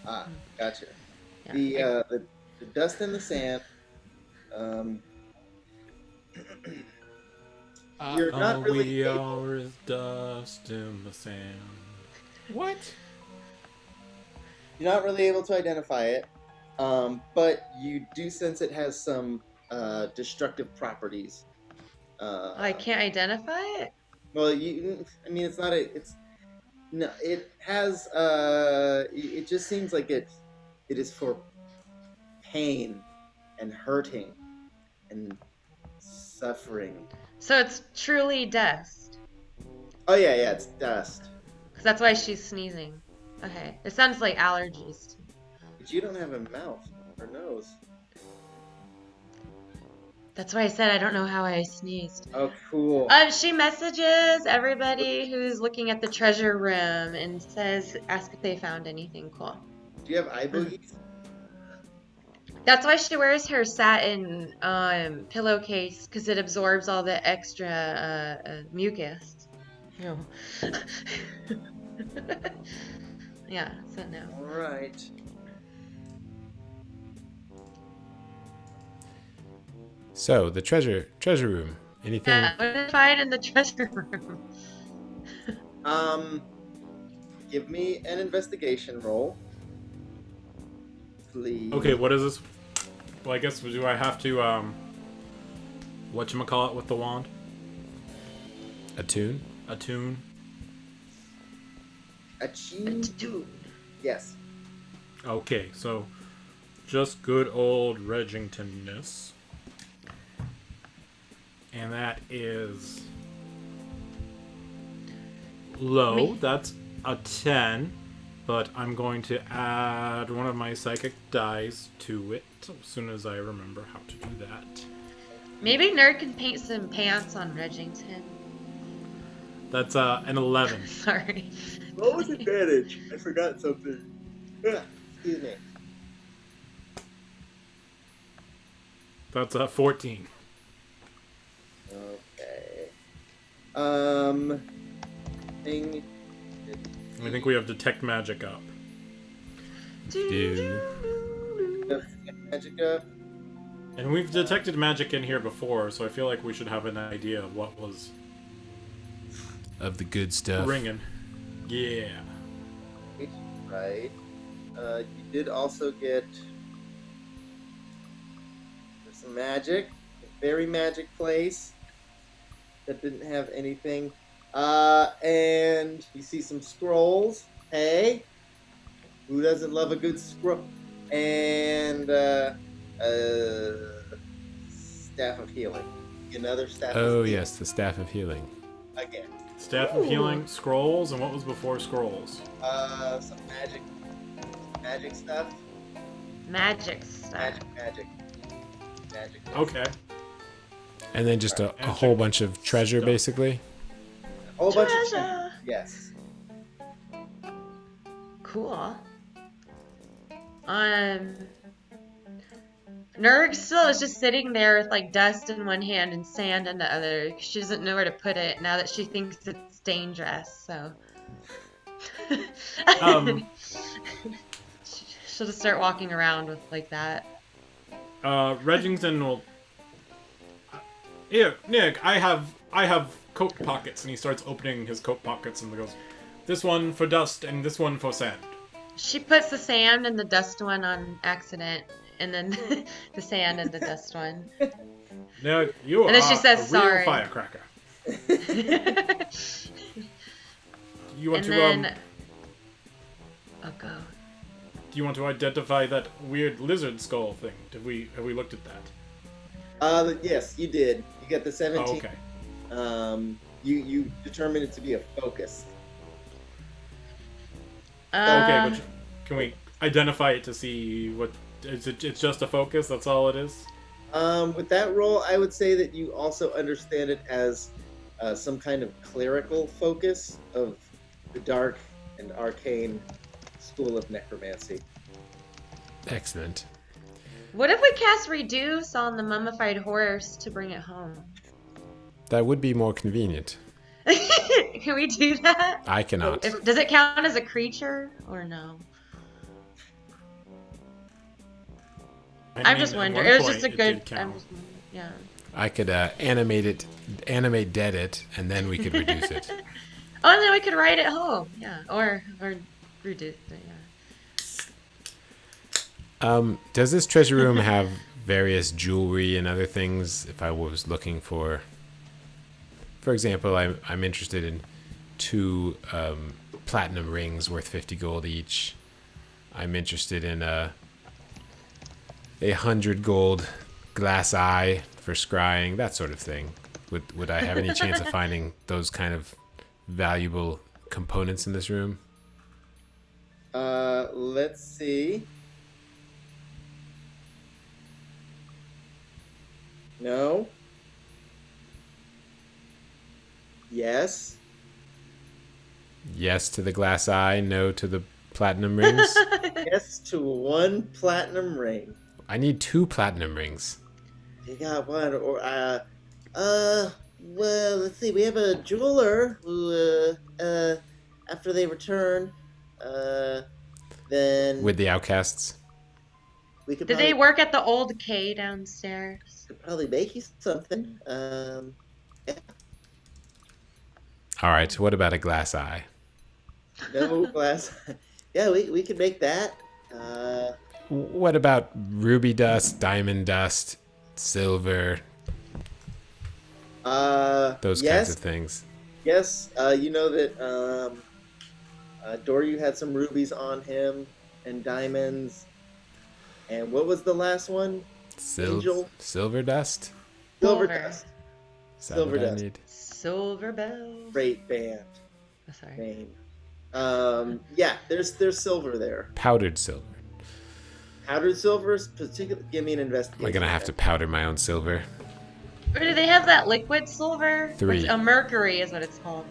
Ah, gotcha. Yeah. The dust in the sand. Um, you're not All really we able. are is dust in the sand. What? You're not really able to identify it, but you do sense it has some destructive properties. Oh, I can't identify it? Well, I mean, it's not a. It's no. It has. It just seems like it is for pain and hurting and suffering. So it's truly dust. Oh yeah, yeah. It's dust. Because that's why she's sneezing. Okay. It sounds like allergies. But you don't have a mouth or nose. That's why I said I don't know how I sneezed. Oh, cool. She messages everybody who's looking at the treasure room and ask if they found anything cool. Do you have eye boogies? That's why she wears her satin pillowcase, because it absorbs all the extra mucus. Ew. Yeah, so no. All right. So the treasure room. Anything? Yeah, what did I find in the treasure room? Give me an investigation roll, please. Okay, what is this? Well, I guess do I have to whatchamacallit with the wand? Attune? Attune? Achoo. Yes. Okay, so just good old Reggington-ness. And that is low. That's a 10. But I'm going to add one of my psychic dice to it as soon as I remember how to do that. Maybe Nerd can paint some pants on Reggington. That's an 11. Sorry. What was advantage? I forgot something. Excuse me. That's a 14. Okay. Thing. I think we have detect magic up. Do. Magic up. And we've detected magic in here before, so I feel like we should have an idea of what was Of the good stuff. ringing. Yeah. Right. You did also get some magic. A very magic place that didn't have anything. And you see some scrolls. Hey, who doesn't love a good scroll? And staff of healing. Another staff. Oh of healing. yes, the staff of healing. Again. Staff of healing, scrolls, and what was before scrolls? Some magic stuff. Magic stuff. Magic. Okay. And then just a And whole bunch of treasure, stuff. basically. A whole bunch of Treasure. yes. Cool. Nerg still is just sitting there with like dust in one hand and sand in the other. She doesn't know where to put it now that she thinks it's dangerous. So she'll just start walking around with like that. Reggington will. Here, Nick, I have coat pockets, and he starts opening his coat pockets and goes, "This one for dust, and this one for sand." She puts the sand and the dust one on accident, and then the sand and the dust one. Nick, you And then are she says a sorry. real firecracker. You want And to then, oh god. do you want to identify that weird lizard skull thing? Have we looked at that? Yes, you did. You got the 17. Oh, okay. You determined it to be a focus. Okay, but can we identify it to see what? It's just a focus. That's all it is. With that role, I would say that you also understand it as some kind of clerical focus of the dark and arcane school of necromancy. Excellent. What if we cast Reduce on the mummified horse to bring it home? That would be more convenient. Can we do that? I cannot. Does it count as a creature or no? I'm just at wondering. one It was just a point, it good. did count. I'm just wondering. Yeah. I could animate dead it, and then we could reduce it. Oh, and then we could ride it home. Yeah, or reduce it. Yeah. Does this treasure room have various jewelry and other things? If I was looking for example, I'm interested in 2 platinum rings worth 50 gold each. I'm interested in a 100 gold glass eye for scrying, that sort of thing. Would I have any chance of finding those kind of valuable components in this room? Let's see. No. Yes. Yes to the glass eye, no to the platinum rings. Yes to 1 platinum ring. I need 2 platinum rings. You got one, or well, let's see. We have a jeweler who, after they return, then With the outcasts. we could Did probably, they work at the old K downstairs? could probably make you something. All right, what about a glass eye? No glass. Yeah, we could make that. What about ruby dust, diamond dust, silver, those kinds of things? Yes, you know that Doryu had some rubies on him and diamonds. And what was the last one? Angel? Silver dust? Silver Silver. dust. Is that Silver what I dust. need? Silver bells. Great band Oh, sorry. name. Yeah, there's silver there. Powdered silver. Powdered silver, particularly. Give me an investigation. Am I gonna have to powder my own silver? Or do they have that liquid silver? 3. A mercury is what it's called.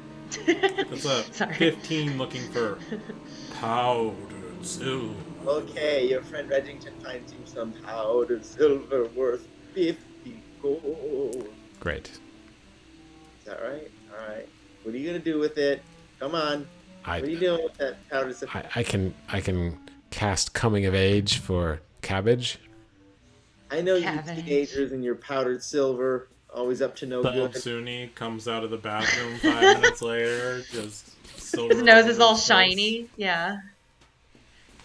That's a Sorry. 15 looking for powdered silver. Okay, your friend Reggington finds you some powdered silver worth 50 gold. Great. Is that right? All right. What are you gonna do with it? Come on. What are you I doing with that powdered silver? I can cast coming of age for cabbage. I know you Cabbage. teenagers and your powdered silver, always up to no good. Suni comes out of the bathroom 5 minutes later, just silver. His nose all is over all his face. shiny. Yeah.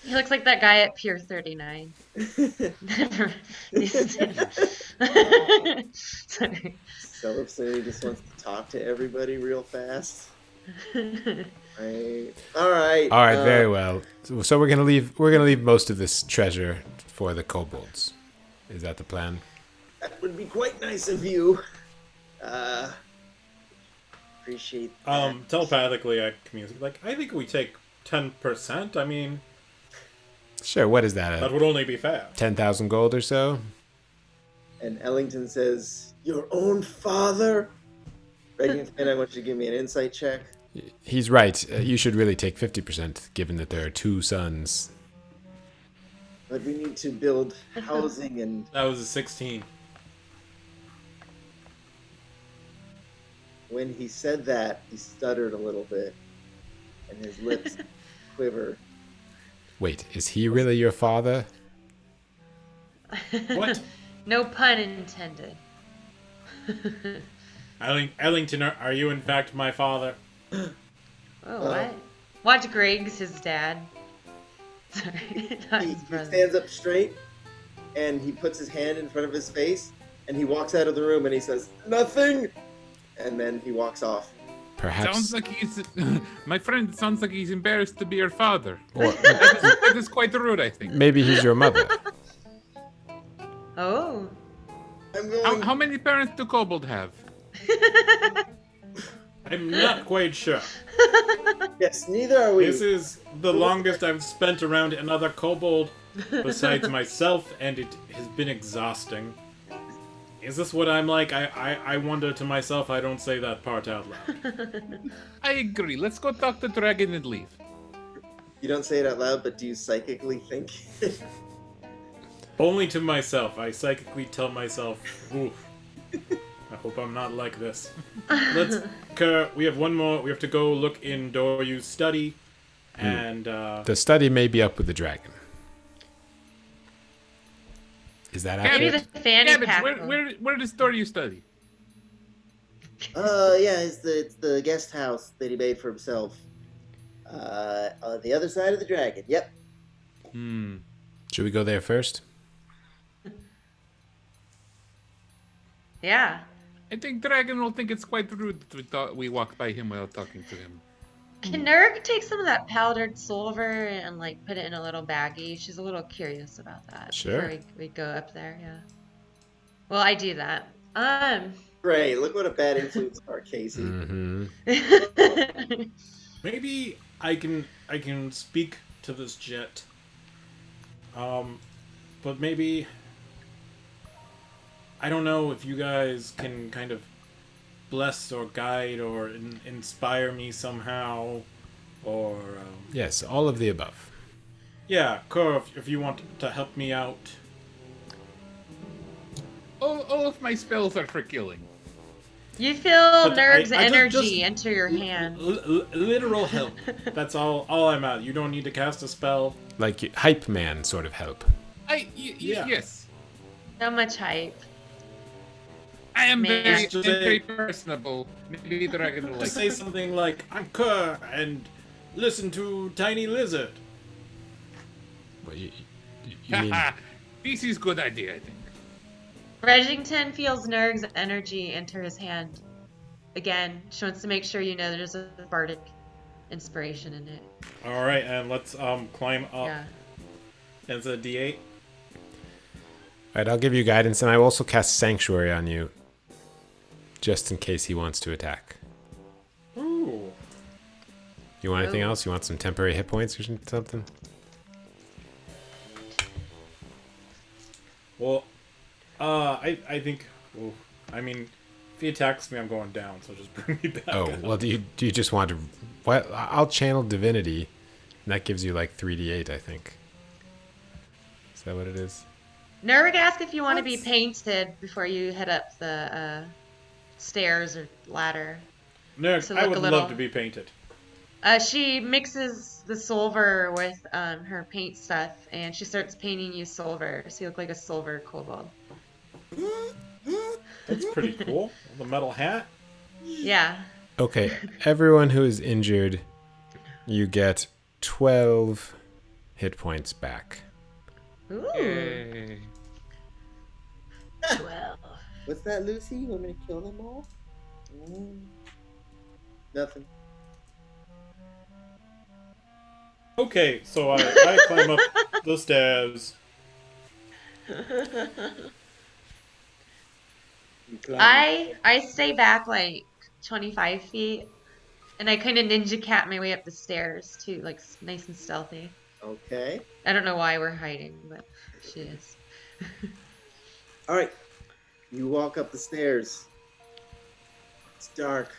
He looks like that guy at Pier 39. Sorry. Celebsony just wants to talk to everybody real fast. Right. All right. All right, very well. So we're gonna leave most of this treasure for the kobolds. Is that the plan? That would be quite nice of you. Appreciate that. Telepathically, I communicate. Like, I think we take 10%. I mean, Sure. What is that? that would only be fair. 10,000 gold or so? And Ellington says, "Your own father." Reggington, I want you to give me an insight check. He's right. You should really take 50%, given that there are 2 sons. But we need to build housing and That was a 16. when he said that, he stuttered a little bit, and his lips quivered. Wait, is he really your father? What? No pun intended. Ellington, are you in fact my father? Oh, what? Watch Greg's his dad. Sorry, not He his brother. stands up straight, and he puts his hand in front of his face, and he walks out of the room, and he says, "Nothing," and then he walks off. Perhaps. Sounds like he's my friend. It sounds like he's embarrassed to be your father. Or That is quite rude, I think. maybe he's your mother. Oh. I'm going. How many parents do kobold have? I'm not quite sure. Yes, neither are we. This is the longest I've spent around another kobold besides myself, and it has been exhausting. Is this what I'm like? I wonder to myself. I don't say that part out loud. I agree. Let's go talk to Dragon and leave. You don't say it out loud, but do you psychically think? Only to myself. I psychically tell myself, oof. I hope I'm not like this. Let's. We have one more. We have to go look in Doryu's study, and The study may be up with the dragon. Is that Maybe accurate? the fanny Cabbage, pack. where does store you study? Yeah, it's the guest house that he made for himself. On the other side of the dragon. Yep. Should we go there first? Yeah. I think Dragon will think it's quite rude that we walk by him without talking to him. Can Nerg take some of that powdered silver and like put it in a little baggie? She's a little curious about that. Sure. Before we go up there, yeah. Well, I do that. Great. Look what a bad influence you are, Casey. Mm-hmm. maybe I can speak to this jet. But maybe I don't know if you guys can kind of bless or guide or inspire me somehow, or Yes, all of the above. yeah, Kerr, if you want to help me out. All of my spells are for killing. You feel But Nerg's I just energy enter your hand. Literal help. That's all I'm at. You don't need to cast a spell. Like hype man sort of help. Yeah. Yes. So much hype. I am Man. very, Just very say- personable. Maybe Dragon will like Just say something like, "I'm Kerr, and listen to Tiny Lizard." What, you mean? This is good idea, I think. Reggington feels Nerg's energy enter his hand. Again, she wants to make sure you know there's a bardic inspiration in it. All right, and let's climb up. Yeah. It's a D8. All right, I'll give you guidance, and I will also cast Sanctuary on you, just in case he wants to attack. Ooh. You want anything Ooh. else? You want some temporary hit points or something? Well, I think. Well, I mean, if he attacks me, I'm going down. So just bring me back. Oh, up. well, do you just want to? What? I'll channel Divinity, and that gives you like 3d8, I think. Is that what it is? Nerg asked if you want to be painted before you head up the stairs or ladder. Nerg, So I look would a little- love to be painted. She mixes the silver with her paint stuff, and she starts painting you silver, so you look like a silver kobold. That's pretty cool. The metal hat. Yeah. Okay, everyone who is injured, you get 12 hit points back. Ooh. Yay. 12. What's that, Lucy? You want me to kill them all? Nothing. Okay, so I climb up the stairs. You climb. I stay back like 25 feet, and I kind of ninja cat my way up the stairs too, like nice and stealthy. Okay. I don't know why we're hiding, but she is. All right. You walk up the stairs. It's dark.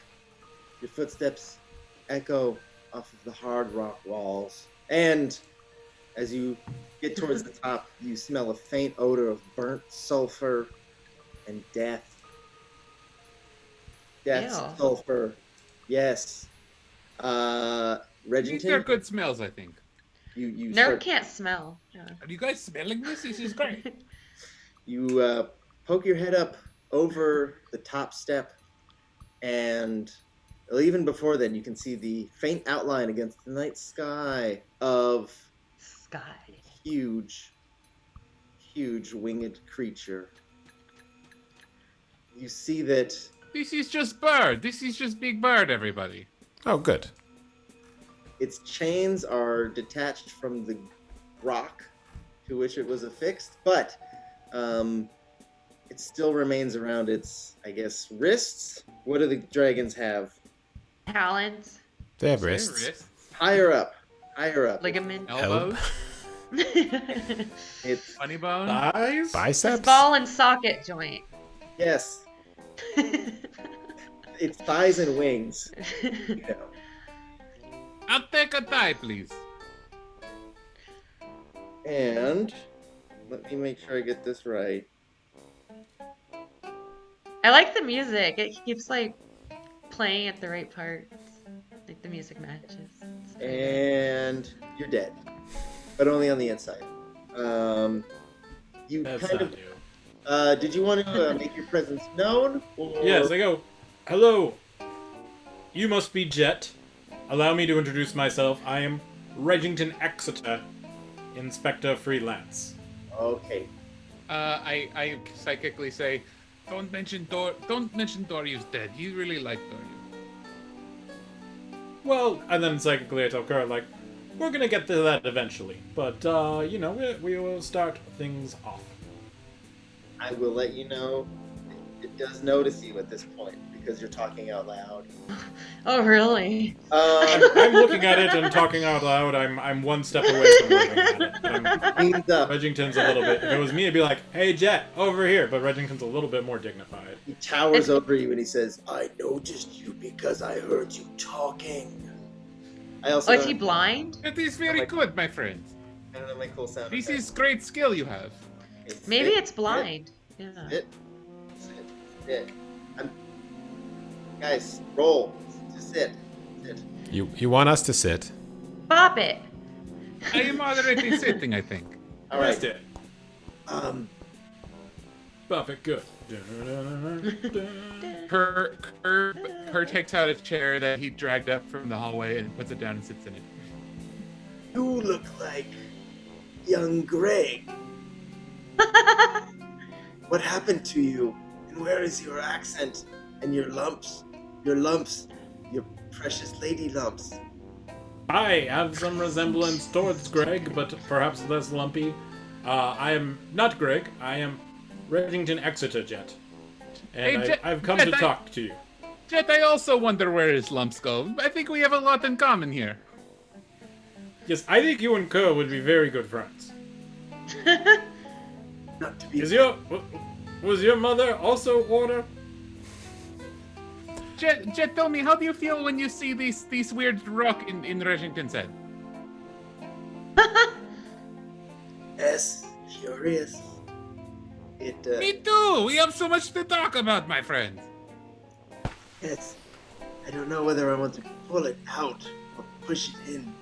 Your footsteps echo off of the hard rock walls. And as you get towards the top, you smell a faint odor of burnt sulfur and death. Death's Ew. sulfur. Yes. These are Reggington, good smells, I think. you Nerg start, can't smell. Yeah. Are you guys smelling this? This is great. you poke your head up over the top step, and even before then, you can see the faint outline against the night sky of Sky. huge, huge winged creature. You see that This is just bird. This is just big bird, everybody. Oh, good. its chains are detached from the rock to which it was affixed, but it still remains around its, I guess, wrists. What do the dragons have? Talons. They have Their wrists. wrists, Higher up. Higher up. Ligament. elbows, It's funny bone. Eyes? His Biceps? ball and socket joint. yes. It's thighs and wings. You know. I'll take a tie, please. And Let me make sure I get this right. I like the music. It keeps like playing at the right parts. Like the music matches. It's pretty good. And you're dead, but only on the inside. You That's kind not of. you. Did you want to make your presence known? Or... Yes, I go. Hello. You must be Jet. Allow me to introduce myself. I am Reggington Exeter, Inspector Freelance. Okay. I psychically say, don't mention Doryu's dead. You really like Doryu. Well, and then psychically I tell Kurt, like, we're gonna get to that eventually. But, we will start things off. I will let you know. It does notice you at this point because you're talking out loud. Oh, really? I'm looking at it and talking out loud. I'm one step away from looking at it. Leans up. Reggington's a little bit. If it was me, I'd be like, "Hey, Jet, over here." But Reggington's a little bit more dignified. He towers over you and he says, "I noticed you because I heard you talking." I also. Oh, is don't- he blind? It is very good, my friend. I don't know my cool sound. This effect. is great skill you have. Okay, Maybe sit, it's blind. Yeah. Sit. Sit. Guys, roll. Just sit. Sit. You want us to sit? Bop it. I am already sitting, I think. All Rest right. it. Buffett, good. Her takes out a chair that he dragged up from the hallway and puts it down and sits in it. You look like young Greg. What happened to you? And where is your accent? And your lumps? Your lumps? Your precious lady lumps? I have some resemblance towards Greg, but perhaps less lumpy. I am not Greg. I am Reggington Exeter, Jet. And Hey, Jet- I've come Jet, to I- talk to you. Jet, I also wonder where his lumps go. I think we have a lot in common here. Yes, I think you and Kerr would be very good friends. Not to be. Was your mother also order? Jet, tell me, how do you feel when you see these weird rock in Reggington's head? Yes, curious. It. Me too! We have so much to talk about, my friend. Yes. I don't know whether I want to pull it out or push it in.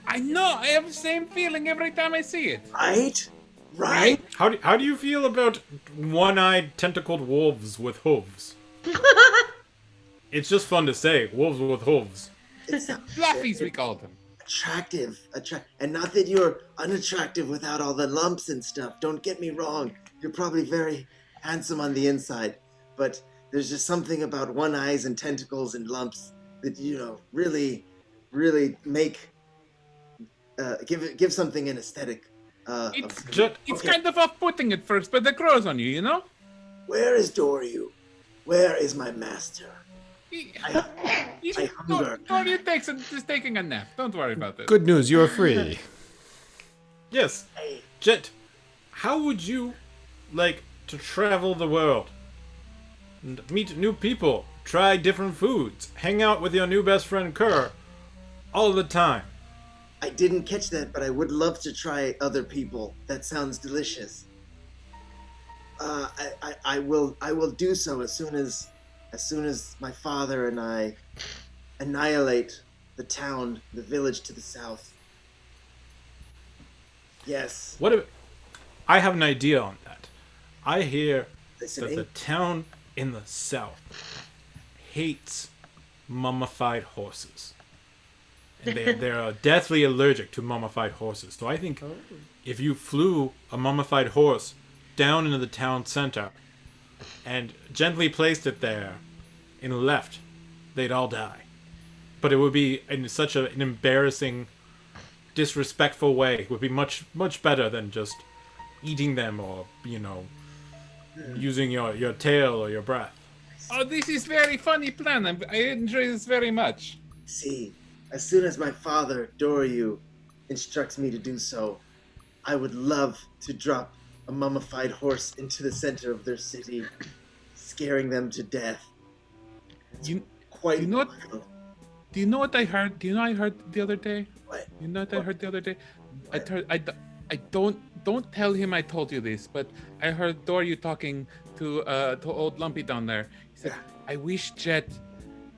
I know, I have the same feeling every time I see it. Right? Right? How do you feel about one-eyed tentacled wolves with hooves? It's just fun to say, wolves with hooves. It's Fluffies, we call them. attractive. And not that you're unattractive without all the lumps and stuff. Don't get me wrong. You're probably very handsome on the inside. But there's just something about one eyes and tentacles and lumps that, really, really make... give something an aesthetic. It's kind of off-putting at first, but it grows on you, you know? Where is Doryu? Where is my master? He, I hunger. Doryu is taking a nap. Don't worry about it. Good news, you're free. Yes, Hey, Jet, how would you like to travel the world? And meet new people, try different foods, hang out with your new best friend Kerr all the time. I didn't catch that, but I would love to try other people. That sounds delicious. I will do so as soon as my father and I annihilate the town, the village to the south. Yes. I have an idea on that. I hear that Listening. the town in the south hates mummified horses. And they're deathly allergic to mummified horses. So I think if you flew a mummified horse down into the town center and gently placed it there and left, they'd all die. But it would be in such an embarrassing, disrespectful way. It would be much, much better than just eating them or, using your tail or your breath. Oh, this is very funny plan. I enjoy this very much. See, as soon as my father, Doryu, instructs me to do so, I would love to drop a mummified horse into the center of their city, scaring them to death. You, Quite You know what- wild. do you know what I heard? Do you know what I heard the other day? What? You know what I heard the other day? I I don't tell him I told you this, but I heard Doryu talking to old Lumpy down there. He said, I wish Jet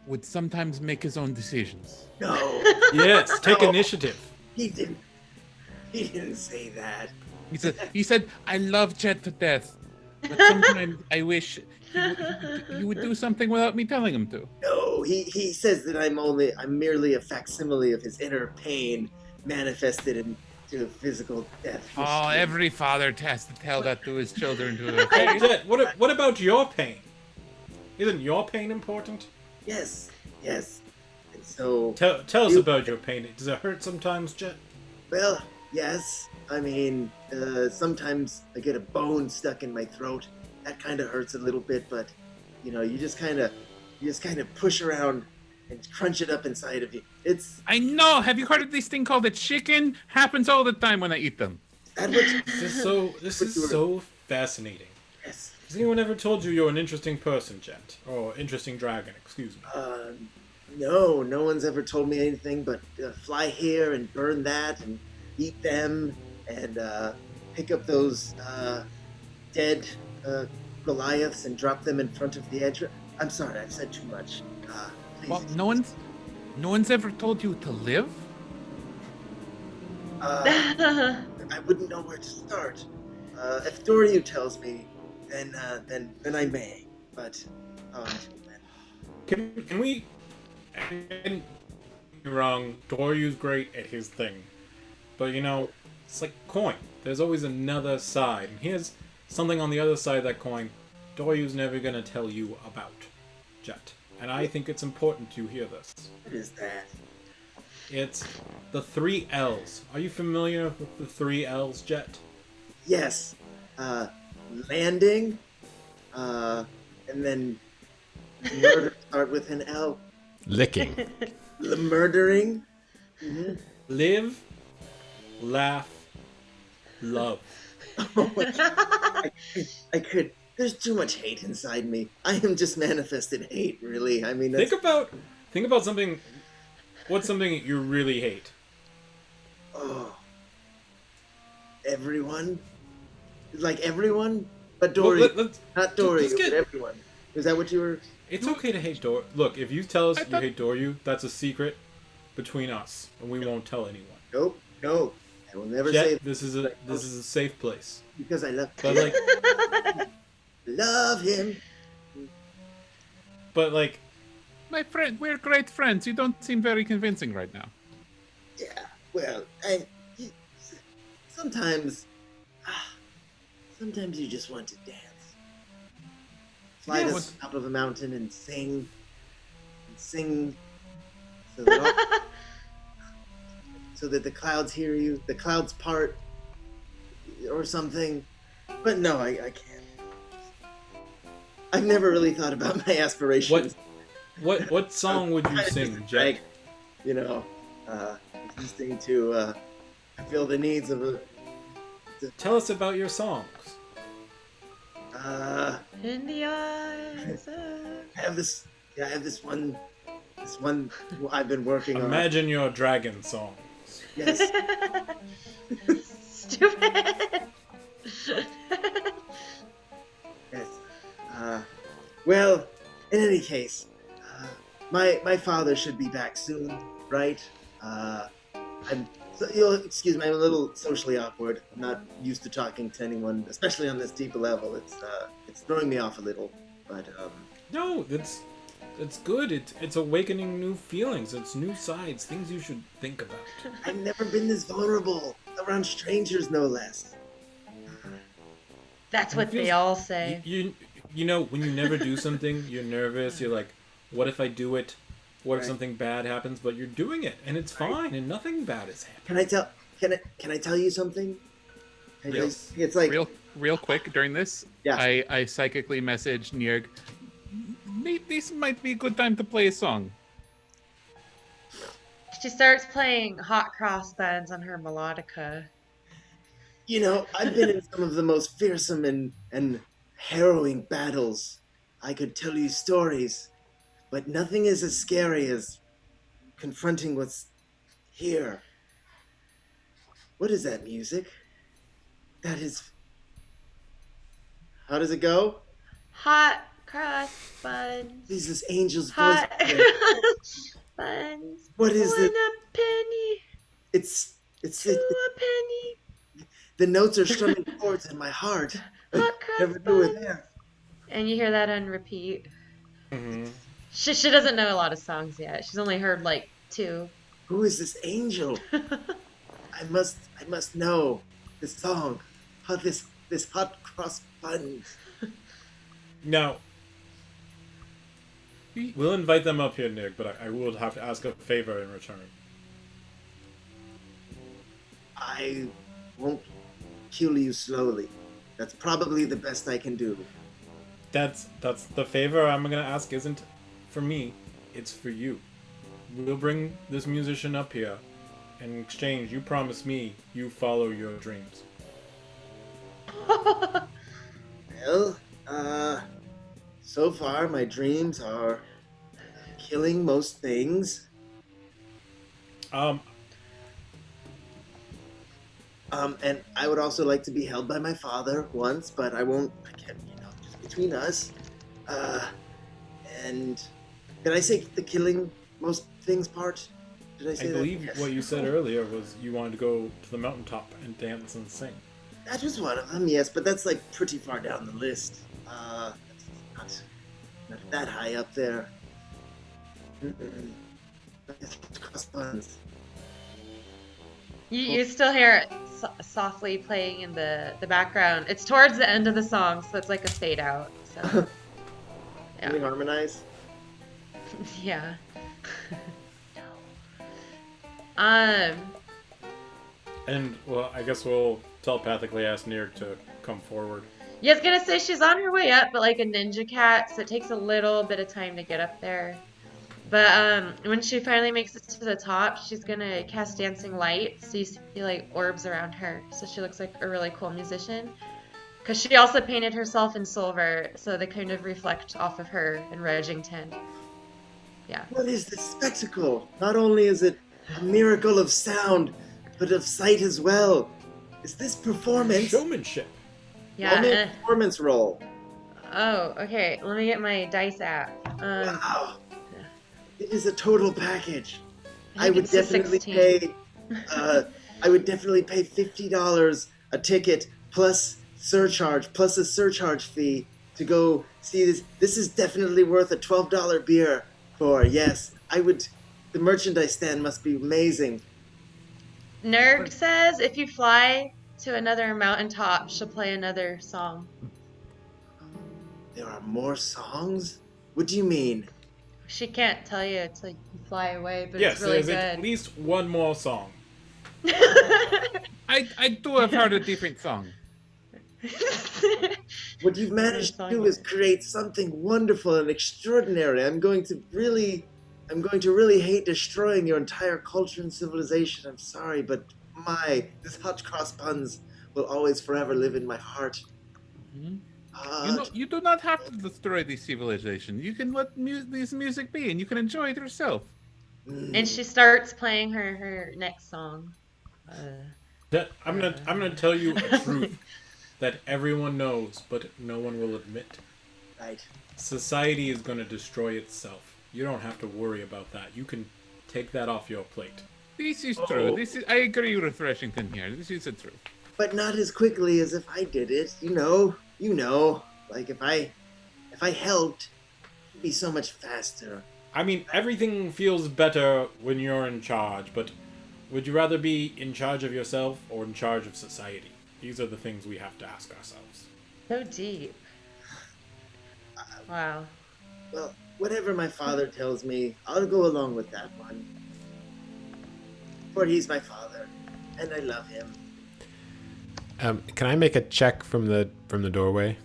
would sometimes make his own decisions. No, Yes, take No. initiative. he didn't. He didn't say that. He said, I love Jet to death, but sometimes I wish he would do something without me telling him to. No, he says that I'm merely a facsimile of his inner pain manifested into physical death. Oh, every father has to tell that to his children to their Hey, face. Jet, what about your pain? Isn't your pain important? Yes. And so, Tell us about your pain. Does it hurt sometimes, Jet? well, yes. I mean, sometimes I get a bone stuck in my throat. That kind of hurts a little bit, but you just kind of push around and crunch it up inside of you. It's I know. Have you heard of this thing called a chicken? Happens all the time when I eat them. that what This is so fascinating. yes. Has anyone ever told you you're an interesting person, Jet? Or interesting dragon, excuse me. No one's ever told me anything but fly here and burn that and eat them and pick up those dead Goliaths and drop them in front of the edge. I'm sorry, I've said too much. Please. Well, no one's ever told you to live. I wouldn't know where to start. If Doryu tells me, then I may. But Can we... And wrong, Doryu's great at his thing. But it's like coin. There's always another side. And here's something on the other side of that coin Doryu's never gonna tell you about, Jet. And I think it's important you hear this. what is that? It's the 3 L's. Are you familiar with the 3 L's, Jet? Yes. Landing. And then murder start with an L. Licking. Murdering. Live, laugh, love. I could. There's too much hate inside me. I am just manifested hate, really. I mean, that's, Think about something. What's something you really hate? oh, everyone, like everyone, but Well, Dory, let's- not Dory, let's get- but everyone. Is that what you were? It's okay to hate Dor. Look, if you tell us I you thought- hate Doryu, that's a secret between us, and we won't tell anyone. Nope, no. I will never say Jet, this is a safe place. because I But like, love him. My friend, we're great friends. You don't seem very convincing right now. Yeah. Well, sometimes, sometimes you just want to dance. Fly to the Yes. top of a mountain and sing, so that, so that the clouds hear you, the clouds part, or something. But no, I can't. I've never really thought about my aspirations. what song would you sing, Jet? Existing to fulfill the needs of a. Tell us about your songs. In the eyes of... I have this one I've been working on. Imagine your dragon songs. Yes. Stupid. Yes. Well, in any case, my father should be back soon, right? You'll excuse me, I'm a little socially awkward. I'm not used to talking to anyone, especially on this deep level. It's throwing me off a little, but No, it's good. It's awakening new feelings. It's new sides, things you should think about. I've never been this vulnerable around strangers, no less. That's what feels- they all say. You know, when you never do something, you're nervous. You're like, what if I do it? What if Right. something bad happens? But you're doing it, and it's fine, and nothing bad is happening. Can I tell you something? Can I tell you- Yes. It's like Real quick during this, Yeah. I psychically messaged Nierg. This might be a good time to play a song. She starts playing Hot Cross Buns on her melodica. I've been in some of the most fearsome and harrowing battles. I could tell you stories, but nothing is as scary as confronting what's here. What is that music? That is. How does it go? Hot cross buns. This is Angel's voice. Hot cross buns. What is 1 it? a penny, It's 2 a penny. the notes are strumming chords in my heart. Hot cross Never knew it buns. there. And you hear that on repeat. Mm-hmm. She doesn't know a lot of songs yet. She's only heard like 2. Who is this angel? I must know this song. How this hot cross buns. Now, we'll invite them up here, Nick, but I will have to ask a favor in return. I won't kill you slowly. That's probably the best I can do. That's the favor I'm gonna ask isn't for me, it's for you. We'll bring this musician up here. In exchange, you promise me you follow your dreams. Well, so far my dreams are killing most things. And I would also like to be held by my father once, but I won't, just between us. And did I say the killing most things part? Did I I say that? believe Yes. what you said earlier was you wanted to go to the mountaintop and dance and sing. That was one of them, yes, but that's like pretty far down the list. That's not that high up there. Cross buns. You still hear it softly playing in the background. It's towards the end of the song, so it's like a fade out. So Can we harmonize? yeah. No. And, well, I guess we'll telepathically ask Nirg to come forward. Yeah, I was gonna say she's on her way up, but like a ninja cat, so it takes a little bit of time to get up there. But when she finally makes it to the top, she's gonna cast dancing light, so you see like orbs around her, so she looks like a really cool musician. Cause she also painted herself in silver, so they kind of reflect off of her in Reggington. Yeah. What is this spectacle? Not only is it a miracle of sound, but of sight as well. Is this performance? Showmanship. Yeah. Roll me a performance roll. Oh, okay. Let me get my dice app. Wow. It is a total package. I I think would it's a definitely 16. pay. I would definitely pay $50 a ticket plus surcharge plus a surcharge fee to go see this. This is definitely worth a $12 beer for. Yes, I would. The merchandise stand must be amazing. Nerd says if you fly to another mountaintop, she'll play another song. There are more songs? What do you mean? She can't tell you till you fly away, but Yes, it's really there's good. at least one more song. I do have heard a different song. What you've managed to do is create something wonderful and extraordinary. I'm going to really hate destroying your entire culture and civilization. I'm sorry, but this hot cross buns will always forever live in my heart. Mhm. You do not have to destroy this civilization. You can let this music be, and you can enjoy it yourself. And she starts playing her next song. I'm gonna tell you a truth that everyone knows, but no one will admit. Right. Society is gonna destroy itself. You don't have to worry about that. You can take that off your plate. This is true. I agree with Reggington here. This is the truth. But not as quickly as if I did it. You know. Like if I helped, it'd be so much faster. I mean, everything feels better when you're in charge, but would you rather be in charge of yourself or in charge of society? These are the things we have to ask ourselves. So deep. Wow. Well, whatever my father tells me, I'll go along with that one. For he's my father, and I love him. Can I make a check from the doorway?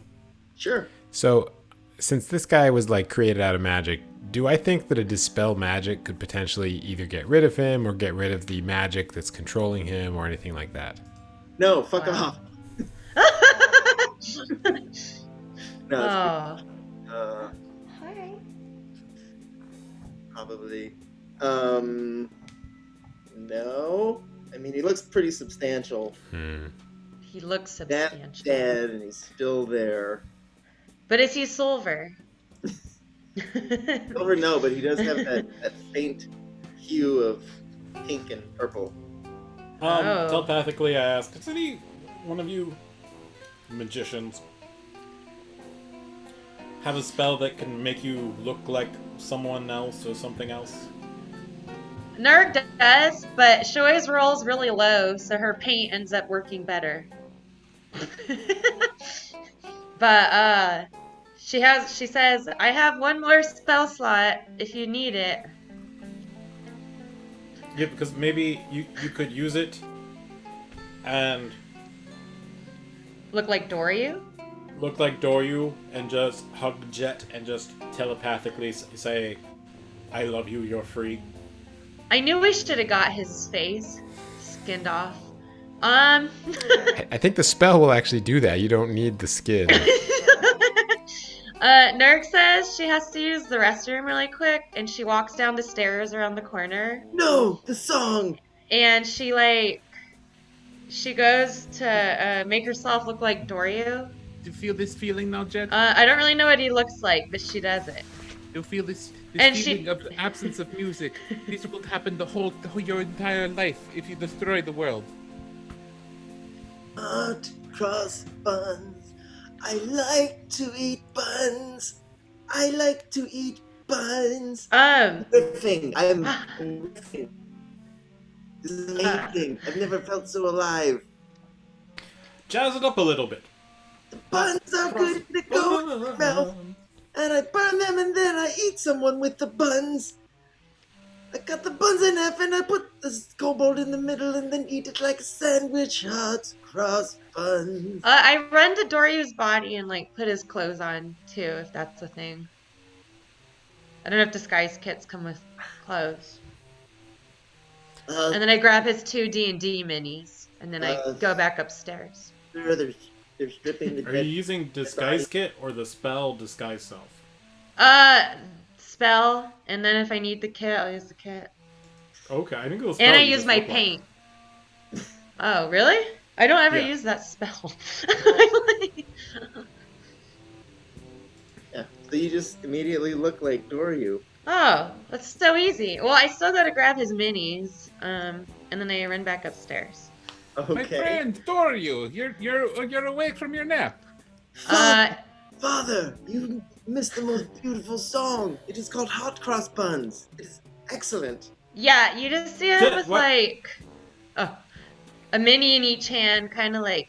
Sure. So, since this guy was like created out of magic, do I think that a dispel magic could potentially either get rid of him or get rid of the magic that's controlling him or anything like that? No, fuck Wow. off. No, Oh. it's probably. No. I mean, he looks pretty substantial. He looks Dad's substantial. dead, and he's still there. But is he silver? Silver, no, but he does have that faint hue of pink and purple. Oh. Telepathically, I ask, does any one of you magicians have a spell that can make you look like someone else or something else? Nerg does, but she always rolls really low, so her paint ends up working better. But she says, I have one more spell slot if you need it. Yeah, because maybe you could use it and Look like Doryu? look like Doryu and just hug Jet and just telepathically say, I love you, you're free. I knew we should have got his face skinned off. I think the spell will actually do that. You don't need the skin. Nerg says she has to use the restroom really quick, and she walks down the stairs around the corner. No, the song. And she goes to make herself look like Doryu. Do you feel this feeling now, Jet? I don't really know what he looks like, but she does it. You feel this And feeling of absence of music. This will happen your entire life if you destroy the world. Hot cross buns. I like to eat buns. I like to eat buns. Riffing. I am riffing. This is amazing. I've never felt so alive. Jazz it up a little bit. The buns are good to go in my mouth. And I burn them and then I eat someone with the buns. I cut the buns in half and I put the kobold in the middle and then eat it like a sandwich. Hot cross buns. I run to Doryu's body and put his clothes on too, if that's a thing. I don't know if disguise kits come with clothes. And then I grab his 2 D&D minis, and then I go back upstairs. Sure, they're stripping the Are you using disguise kit or the spell disguise self? Spell, and then if I need the kit, I'll use the kit. Okay, I think it was spell. And I you use just my look like. paint. Oh, really? I don't ever Yeah. use that spell. Yeah, so you just immediately look like Doryu. Oh, that's so easy. Well, I still gotta grab his minis, and then I run back upstairs. Okay. My friend, Doryu, you're awake from your nap. Father, you missed the most beautiful song. It is called Hot Cross Buns. It is excellent. Yeah, you just see him Kit, with what? a mini in each hand, kind of like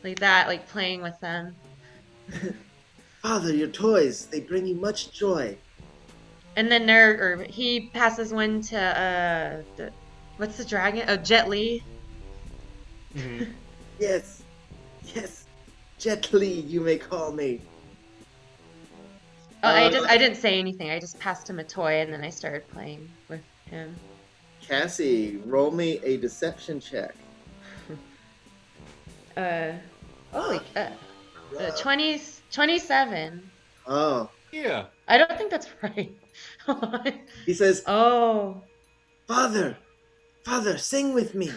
that, playing with them. Father, your toys, they bring you much joy. And then he passes one to what's the dragon? Oh, Jet Li. Mhm. Yes, Jet Li, you may call me. Oh, I didn't say anything. I just passed him a toy, and then I started playing with him. Cassie, roll me a deception check. 27. Oh, Yeah. I don't think that's right. he says, Oh. Father, sing with me.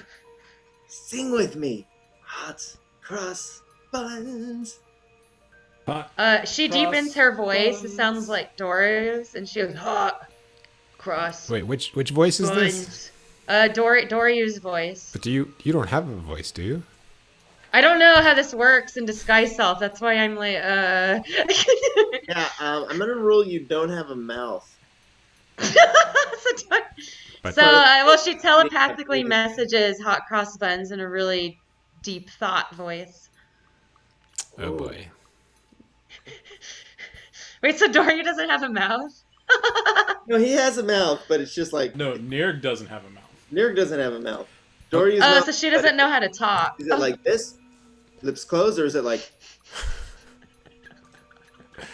Sing with me. Hot Cross Buns. She Cross deepens her voice. It buns. sounds like Dora's, and she goes, hot cross Wait, which voice is this? buns. Doryu's voice. But you don't have a voice, do you? I don't know how this works in disguise self. That's why I'm like, Yeah, I'm gonna rule you don't have a mouth. But- she telepathically messages hot cross buns in a really deep thought voice. Oh boy. Wait, so Doryu doesn't have a mouth? No, he has a mouth, but it's just like No, Nirg doesn't have a mouth. Nirg doesn't have a mouth. Doryu's mouth. So she doesn't know how to talk. Is it like this? Lips closed, or is it like?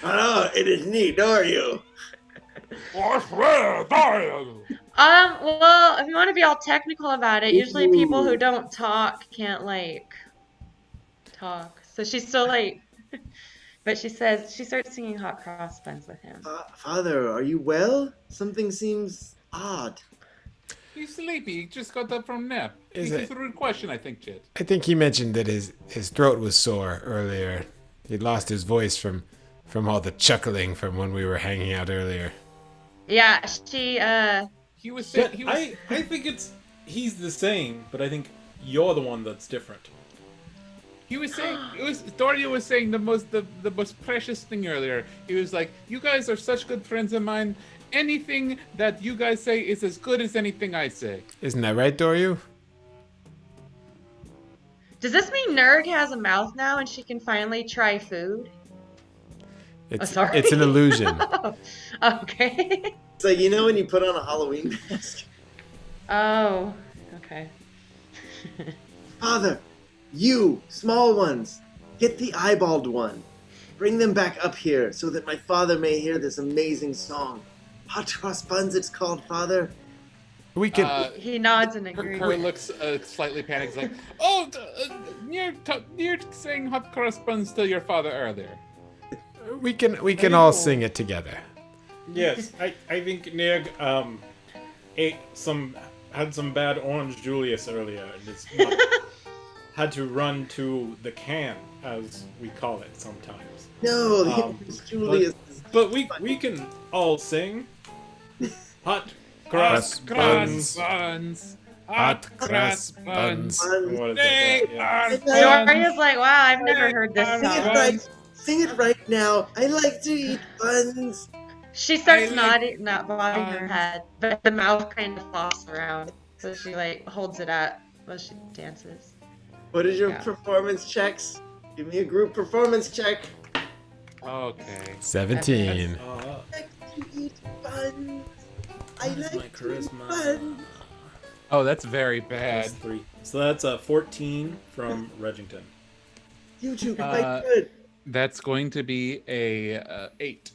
Oh, it is me, Doryu. Well, if you want to be all technical about it, usually people who don't talk can't talk. So she's still but she starts singing hot cross buns with him. Father, are you well? Something seems odd. He's sleepy. He just got up from nap. Is This is it- a rude question, I think, Chit. I think he mentioned that his throat was sore earlier. He'd lost his voice from all the chuckling from when we were hanging out earlier. Yeah, He was saying But he was. I think he's the same, but I think you're the one that's different. He was saying Doria was saying the most precious thing earlier. He was like, "You guys are such good friends of mine. Anything that you guys say is as good as anything I say." Isn't that right, Doryu? does this mean Nerg has a mouth now and she can finally try food? It's sorry. it's an illusion. Okay. It's like, you know when you put on a Halloween mask? Oh, okay. Father, you, small ones, get the eyeballed one. Bring them back up here so that my father may hear this amazing song. Hot cross buns, it's called, Father. We can He nods and agrees. Kerr looks slightly panicked. He's like, "Oh, you're saying hot cross buns to your father earlier." we can all sing it together. Yes, I think Neg had some bad orange Julius earlier, and it's not, had to run to the can, as we call it sometimes. No, Julius. But we can all sing. Hot cross buns. Hot cross buns. What is They it? Yeah. are Doria's like, wow, I've never heard this Sing it song. right. Sing it right now. I like to eat buns. She starts I like not bobbing her head, but the mouth kind of flops around. So she like holds it up while she dances. What is your Yeah. performance checks? Give me a group performance check. Okay. 17. I like to eat buns. I Where's my like to eat charisma? buns. Oh, that's very bad. That's 3. So that's a 14 from Reggington. You two, quite good. That's going to be a 8.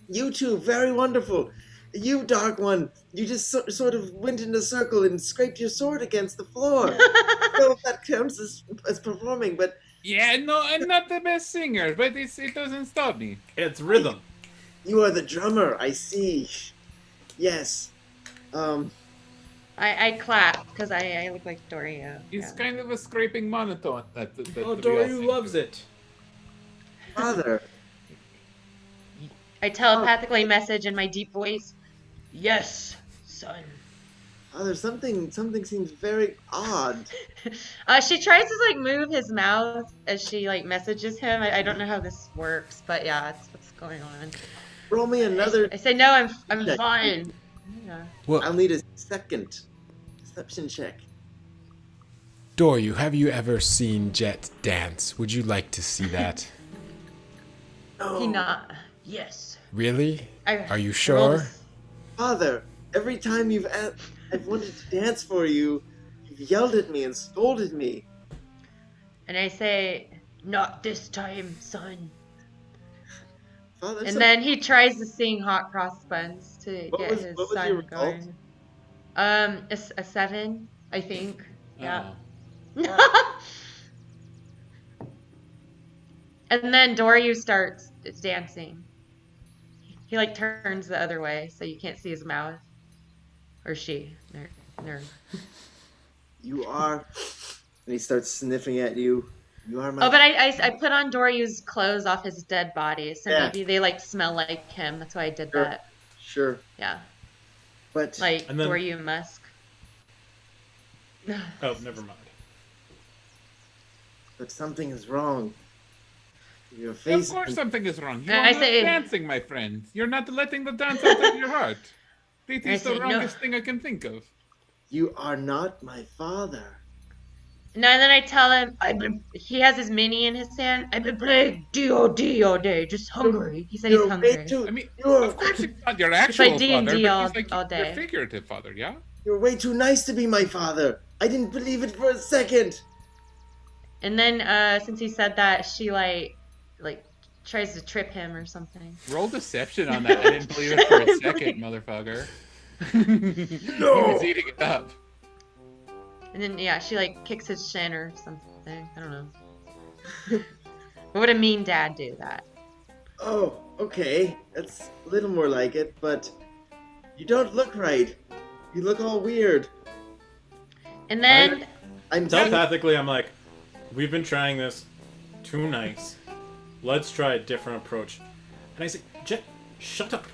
You two, very wonderful. You, Dark One, you just sort of went in a circle and scraped your sword against the floor. So that counts as performing, but Yeah, no, I'm not the best singer, but it doesn't stop me. It's rhythm. you are the drummer, I see. Yes. I clap because I look like Doria. It's Yeah. kind of a scraping monotone. That Oh, we all Doryu sing loves to. it. Father, I telepathically message in my deep voice, yes, son. Father, something seems very odd. She tries to like move his mouth as she like messages him. I don't know how this works, but yeah, that's what's going on. Roll me another. I say no, I'm check. fine. Yeah. Well, I'll need a second deception check. Doryu, have you ever seen Jet dance? Would you like to see that? No. He not. Yes. Really? Are you I rolled sure? a- Father, every time I've wanted to dance for you, you've yelled at me and scolded me. And I say, not this time, son. Father, And then he tries to sing Hot Cross Buns to What get was- his what was son your result? going. A 7, I think. Yeah. Oh. And then Doryu starts dancing. He like turns the other way so you can't see his mouth. Or she. Nerd. you are. And he starts sniffing at you. You are my. Oh, but I put on Doryu's clothes off his dead body, so Yeah. maybe they like smell like him. That's why I did Sure. that. Sure, Yeah. but Like And then- Doryu Musk. Oh, never mind. something is wrong. Your Of face. course something is wrong. You I are not say- dancing, my friend. You're not letting the dance out of your heart. It I is the say no. wrongest thing I can think of. You are not my father. No, and then I tell him he has his mini in his hand. I've been playing D.O.D. all day, just hungry. He said he's You're hungry. way too. I mean, You're, of course it's not your actual like D&D father, but all- he's like all your day. figurative father, yeah? you're way too nice to be my father. I didn't believe it for a second. And then since he said that, she like tries to trip him or something. Roll deception on that. I didn't believe it for a second, motherfucker. No. He was eating it up. And then yeah, she like kicks his shin or something. I don't know. What would a mean dad do that? Oh, okay. That's a little more like it, but you don't look right. You look all weird. And then I'm Telepathically, I'm like, we've been trying this too nice. Let's try a different approach. And I say, Jet, shut up.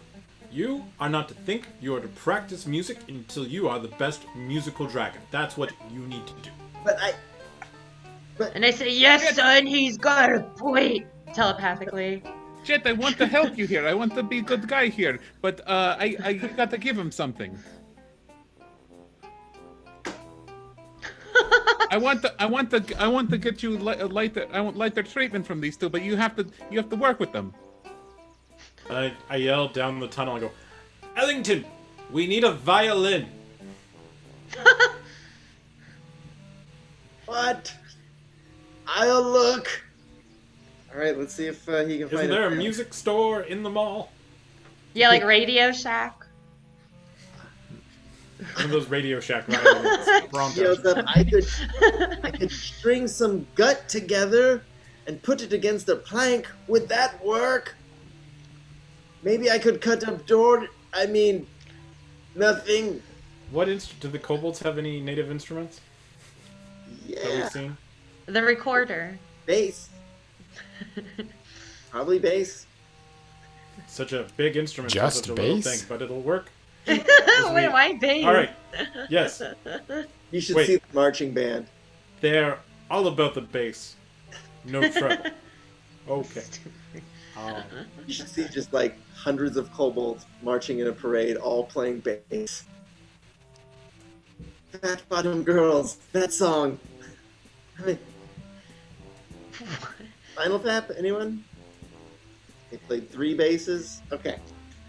You are not to think, you are to practice music until you are the best musical dragon. That's what you need to do. and I say, yes, son, he's got a point. Telepathically. Jet, I want to help you here. I want to be a good guy here, but I you got to give him something. I want to get you lighter treatment from these two, but you have to work with them. I yell down the tunnel and go, Ellington, we need a violin. What? I'll look. All right, let's see if he can Isn't find there a music store in the mall? Yeah, like Radio Shack. One of those Radio Shack violins. Bronco. Joseph, I could string some gut together and put it against a plank. Would that work? Maybe I could cut up nothing. Do the kobolds have any native instruments that Yeah, we've seen? The recorder. bass. Probably bass. Such a big instrument for Just such a little bass? thing, but it'll work. Wait, why bass? All right. Yes, You should Wait. see the marching band. they're all about the bass. No treble. Okay. You should see just like hundreds of kobolds marching in a parade, all playing bass. Fat Bottom Girls, that song. I mean, Final Tap, anyone? They played 3 basses. Okay.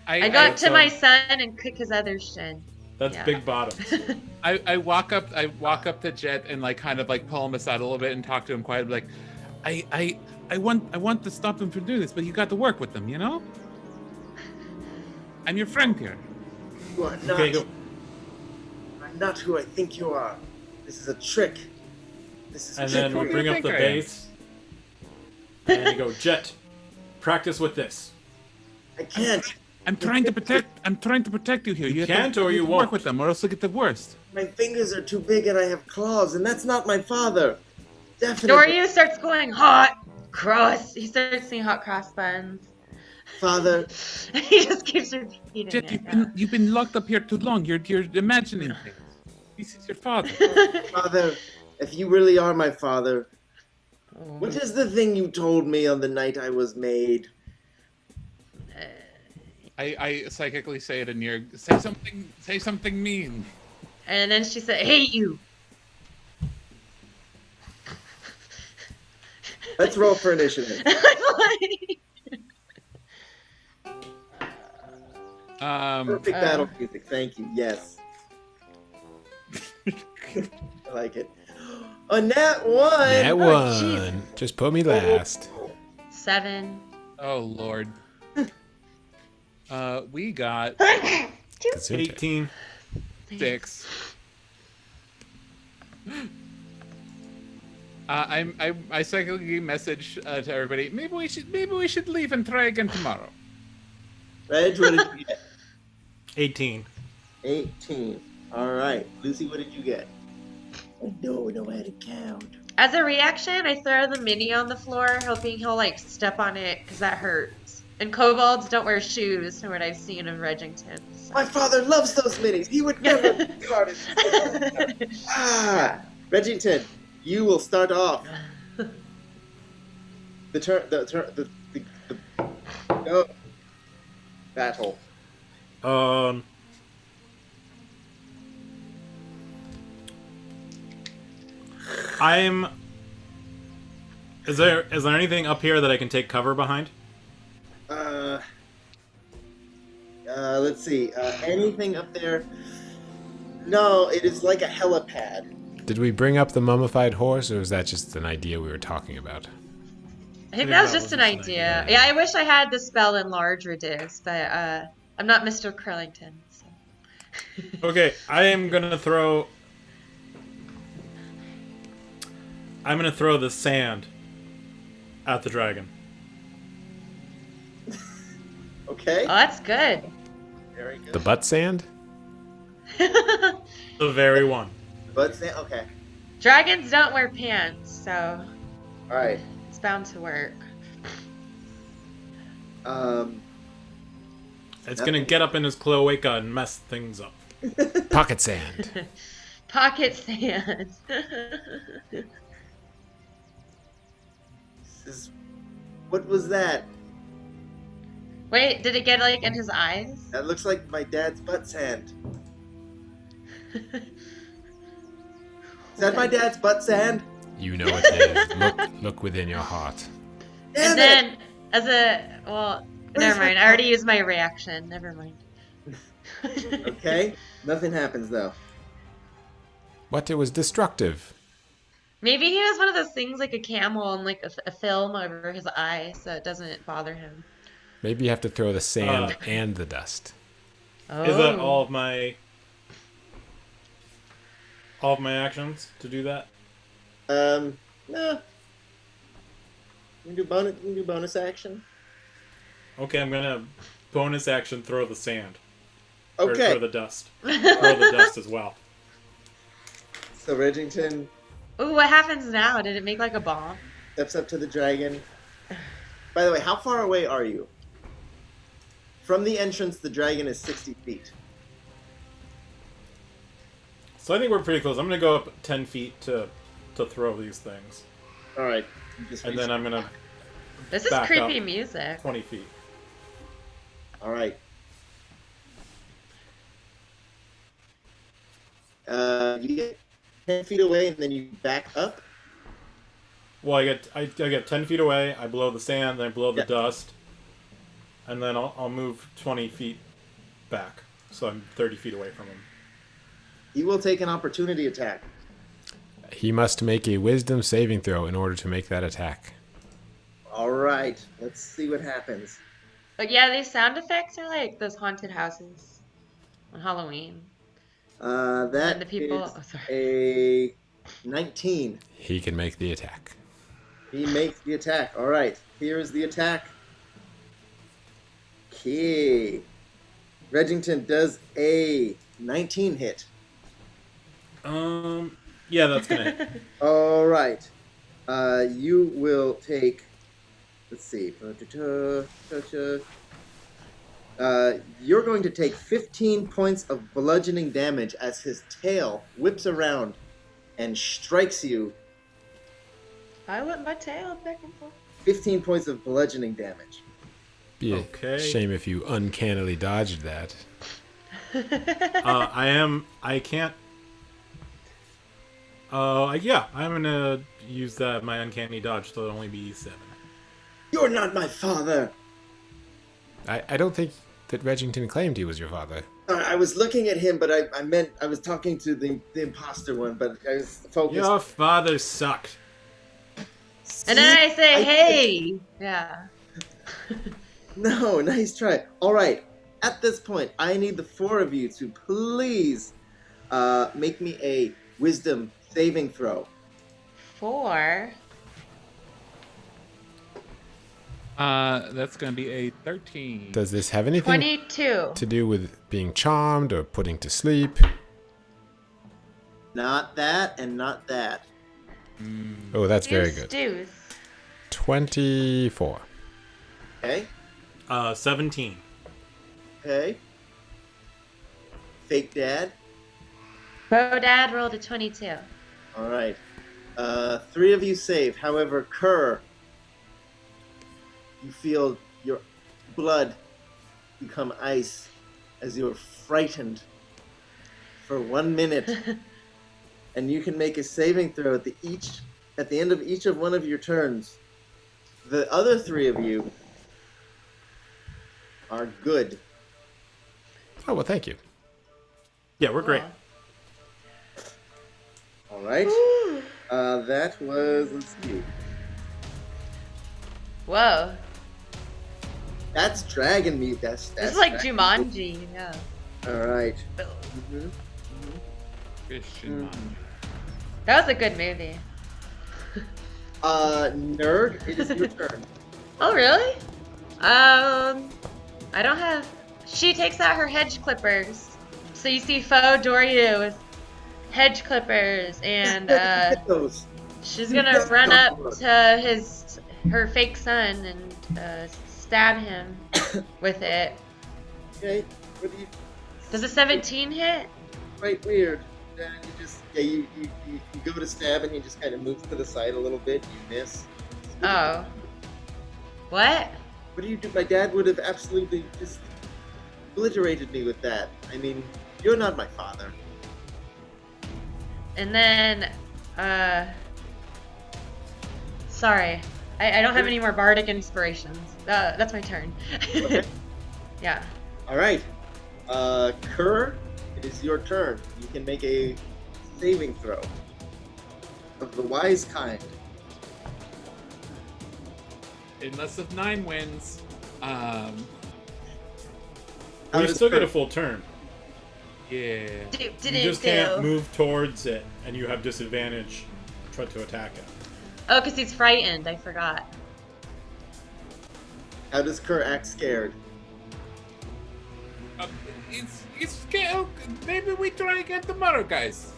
I got to so- my son and kick his other shin. That's Yeah. big bottoms. I walk up to Jet and like kind of like pull him aside a little bit and talk to him quietly, like, I want to stop them from doing this, but you got to work with them, you know? I'm your friend here. You are not. Okay, go. I'm not who I think you are. This is a trick. This is a And trick. then who we do you bring up think the I am? bass. And you go, Jet, practice with this. I can't. I'm trying to protect you here. You have can't to, or you work won't. with them, or else you'll get the worst. My fingers are too big and I have claws, and that's not my father. Definitely. Dorian starts going hot cross. He starts saying hot cross buns. Father, He just keeps repeating Jet, it. you've been locked up here too long. You're imagining things. This is your father. Father, if you really are my father, what is the thing you told me on the night I was made? I psychically say it in your say something mean. And then she said, hate you. Let's roll for initiative. Perfect battle music. Thank you. Yes. I like it. A nat 1! That jeez. one. Just put me last. 7. Oh Lord. We got Gesundheit. 18. 6. I psychically message to everybody. Maybe we should leave and try again tomorrow. Reg, what did you get? 18. 18. Alright. Lucy, what did you get? I don't know how to count. As a reaction, I throw the mini on the floor, hoping he'll like step on it because that hurts. And kobolds don't wear shoes, from what I've seen in Reggington. So. My father loves those minis. He would never card it. Reggington, you will start off. The go. Battle. I'm. Is there anything up here that I can take cover behind? Let's see. Anything up there? No, it is like a helipad. Did we bring up the mummified horse, or was that just an idea we were talking about? I think Yeah, that was that just was an just an idea. idea. Yeah, I wish I had the spell enlarge reduce, but I'm not Mr. Curlington. So. Okay, I am gonna throw. I'm gonna throw the sand at the dragon. Okay. Oh, that's good. Very good. The butt sand? The very one. But okay. Dragons don't wear pants, so All right. it's bound to work. It's gonna get up in his cloaca and mess things up. Pocket sand. Pocket sand. What was that? Wait, did it get like in his eyes? That looks like my dad's butt sand. Is that my dad's butt sand? You know it is. Look within your heart. Damn And then, as a well, never mind. I already used my reaction. Never mind. Okay. Nothing happens though. What? It was destructive. Maybe he has one of those things like a camel and like a film over his eye, so it doesn't bother him. Maybe you have to throw the sand and the dust. Oh. Is that all of my actions to do that? No. We can do bonus action. Okay, I'm gonna bonus action throw the sand. Or Okay. throw the dust. Throw the dust as well. So Reggington Ooh, what happens now? Did it make like a bomb? steps up to the dragon. By the way, how far away are you? From the entrance, the dragon is 60 feet. So I think we're pretty close. I'm gonna go up 10 feet to throw these things. All right. And then I'm gonna This is back creepy up music. 20 feet. All right. You get 10 feet away, and then you back up. Well, I get 10 feet away, I blow the sand, then I blow the Yeah. dust, and then I'll move 20 feet back. So I'm 30 feet away from him. He will take an opportunity attack. He must make a wisdom saving throw in order to make that attack. All right. Let's see what happens. But yeah, these sound effects are like those haunted houses on Halloween. That the people- is oh, sorry. a 19. He can make the attack. He makes the attack. All right. Here's the attack. Okay. Reggington does a 19 hit. Yeah, that's gonna hit. All right. You will take. Let's see. You're going to take 15 points of bludgeoning damage as his tail whips around and strikes you. I whip my tail back and forth. 15 points of bludgeoning damage. Be a Okay. shame if you uncannily dodged that. I can't. Yeah, I'm gonna use my uncanny dodge, so it'll only be 7. You're not my father. I don't think that Reggington claimed he was your father. I was looking at him, but I meant I was talking to the imposter one, but I was focused. Your father sucked. And then I say, I- hey! Yeah. No, nice try. All right. At this point, I need the 4 of you to please make me a wisdom saving throw. 4. That's gonna be a 13. Does this have anything 22. to do with being charmed or putting to sleep? Not that and not that. Oh, that's very good. Deuce. 24. Okay. 17. Okay. Fake dad. Dad rolled a 22. All right. 3 of you save. However, Kerr, you feel your blood become ice as you're frightened for 1 minute. And you can make a saving throw at the end of each of one of your turns. The other 3 of you are good. Oh, well, thank you. Yeah, we're great. All right. That was, let's see. Whoa. That's dragon meat. That's This is like dragon Jumanji, yeah. meat. All right. Mhm. Christian Mm. man. That was a good movie. Nerd, it is your turn. Oh, really? I don't have... She takes out her hedge clippers. So you see Faux Doryu with hedge clippers, and Get those. she's gonna run up to her fake son and stab him with it. Okay. What do you? Does a 17 hit? Right, weird. And you just you go to stab and you just kind of move to the side a little bit. You miss. Oh. What? What do you do? My dad would have absolutely just obliterated me with that. I mean, you're not my father. And then, sorry, I don't have any more bardic inspirations. That's my turn. Okay. Yeah. All right. Kerr, it is your turn. You can make a saving throw of the wise kind. Unless of 9 wins. How You does still get Kerr- a full turn. Yeah. You just can't move towards it, and you have disadvantage. Try to attack it. Oh, because he's frightened. I forgot. How does Kerr act scared? It's scale. Maybe we try and get the mother guys.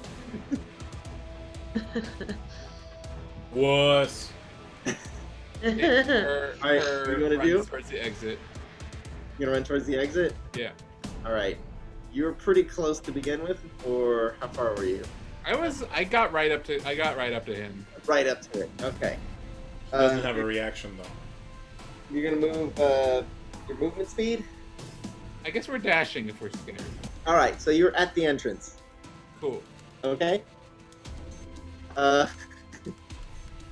What? Her, All right, her what do you wanna runs do? towards the exit. You gonna run towards the exit? Yeah. All right. You were pretty close to begin with, or how far were you? I got right up to him. Right up to it. Okay. Doesn't have a reaction though. You're gonna move your movement speed. I guess we're dashing if we're scared. All right. So you're at the entrance. Cool. Okay.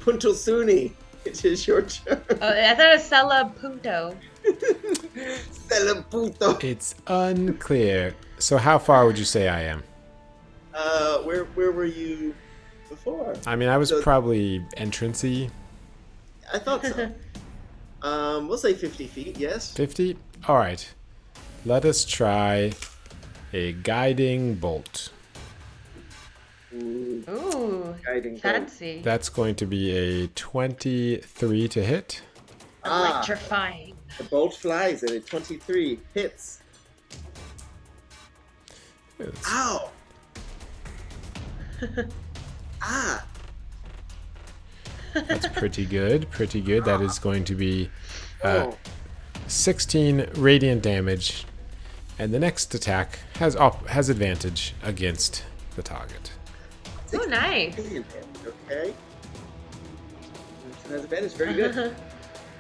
Punto Suni, it is your turn. Oh, I thought it was Cella Punto. Celebuto. It's unclear. So how far would you say I am? Where were you before? I mean, I was So- probably entrancey. I thought so. We'll say 50 feet. Yes. 50? All right. Let us try a guiding bolt. Ooh, Ooh, guiding bolt. fancy. That's going to be a 23 to hit. Electrifying. The bolt flies and a 23 hits. It's- Ow! Ah! That's pretty good. Pretty good. That is going to be Oh. 16 radiant damage. And the next attack has advantage against the target. Oh, nice. Okay. Has advantage. Very good.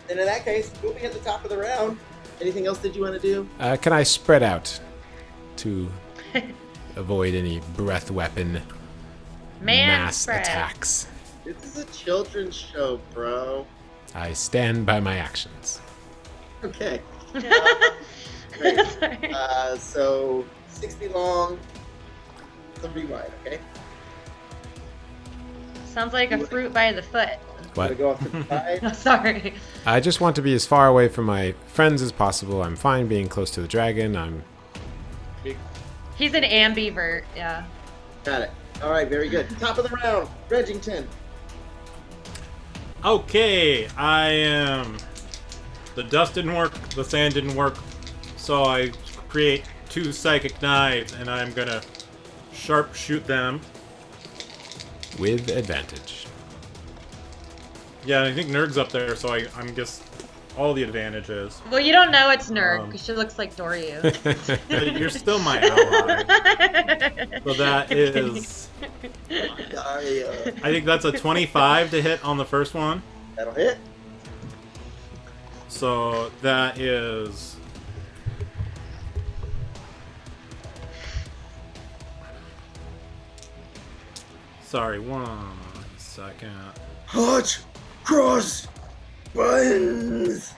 And in that case, we'll be at the top of the round. Anything else that you want to do? Can I spread out to avoid any breath weapon mass spread. attacks? This is a children's show, bro. I stand by my actions. Okay. Sorry. So 60 long, 30 wide. Okay. Sounds like a fruit by the foot. Gonna What? go off to the side. Oh, sorry. I just want to be as far away from my friends as possible. I'm fine being close to the dragon. I'm He's an ambivert, yeah. Got it. All right. Very good. Top of the round, Reggington. Okay, I am. The dust didn't work, the sand didn't work, so I create 2 psychic knives, and I'm gonna sharp shoot them. with advantage. Yeah, I think Nerg's up there, so I'm guess all the advantages. Well, you don't know it's Nerg, Um. because she looks like Doryu. But you're still my ally. So that is, I think that's a 25 to hit on the first one. That'll hit. So that is. Sorry, 1 second. Hot cross buttons.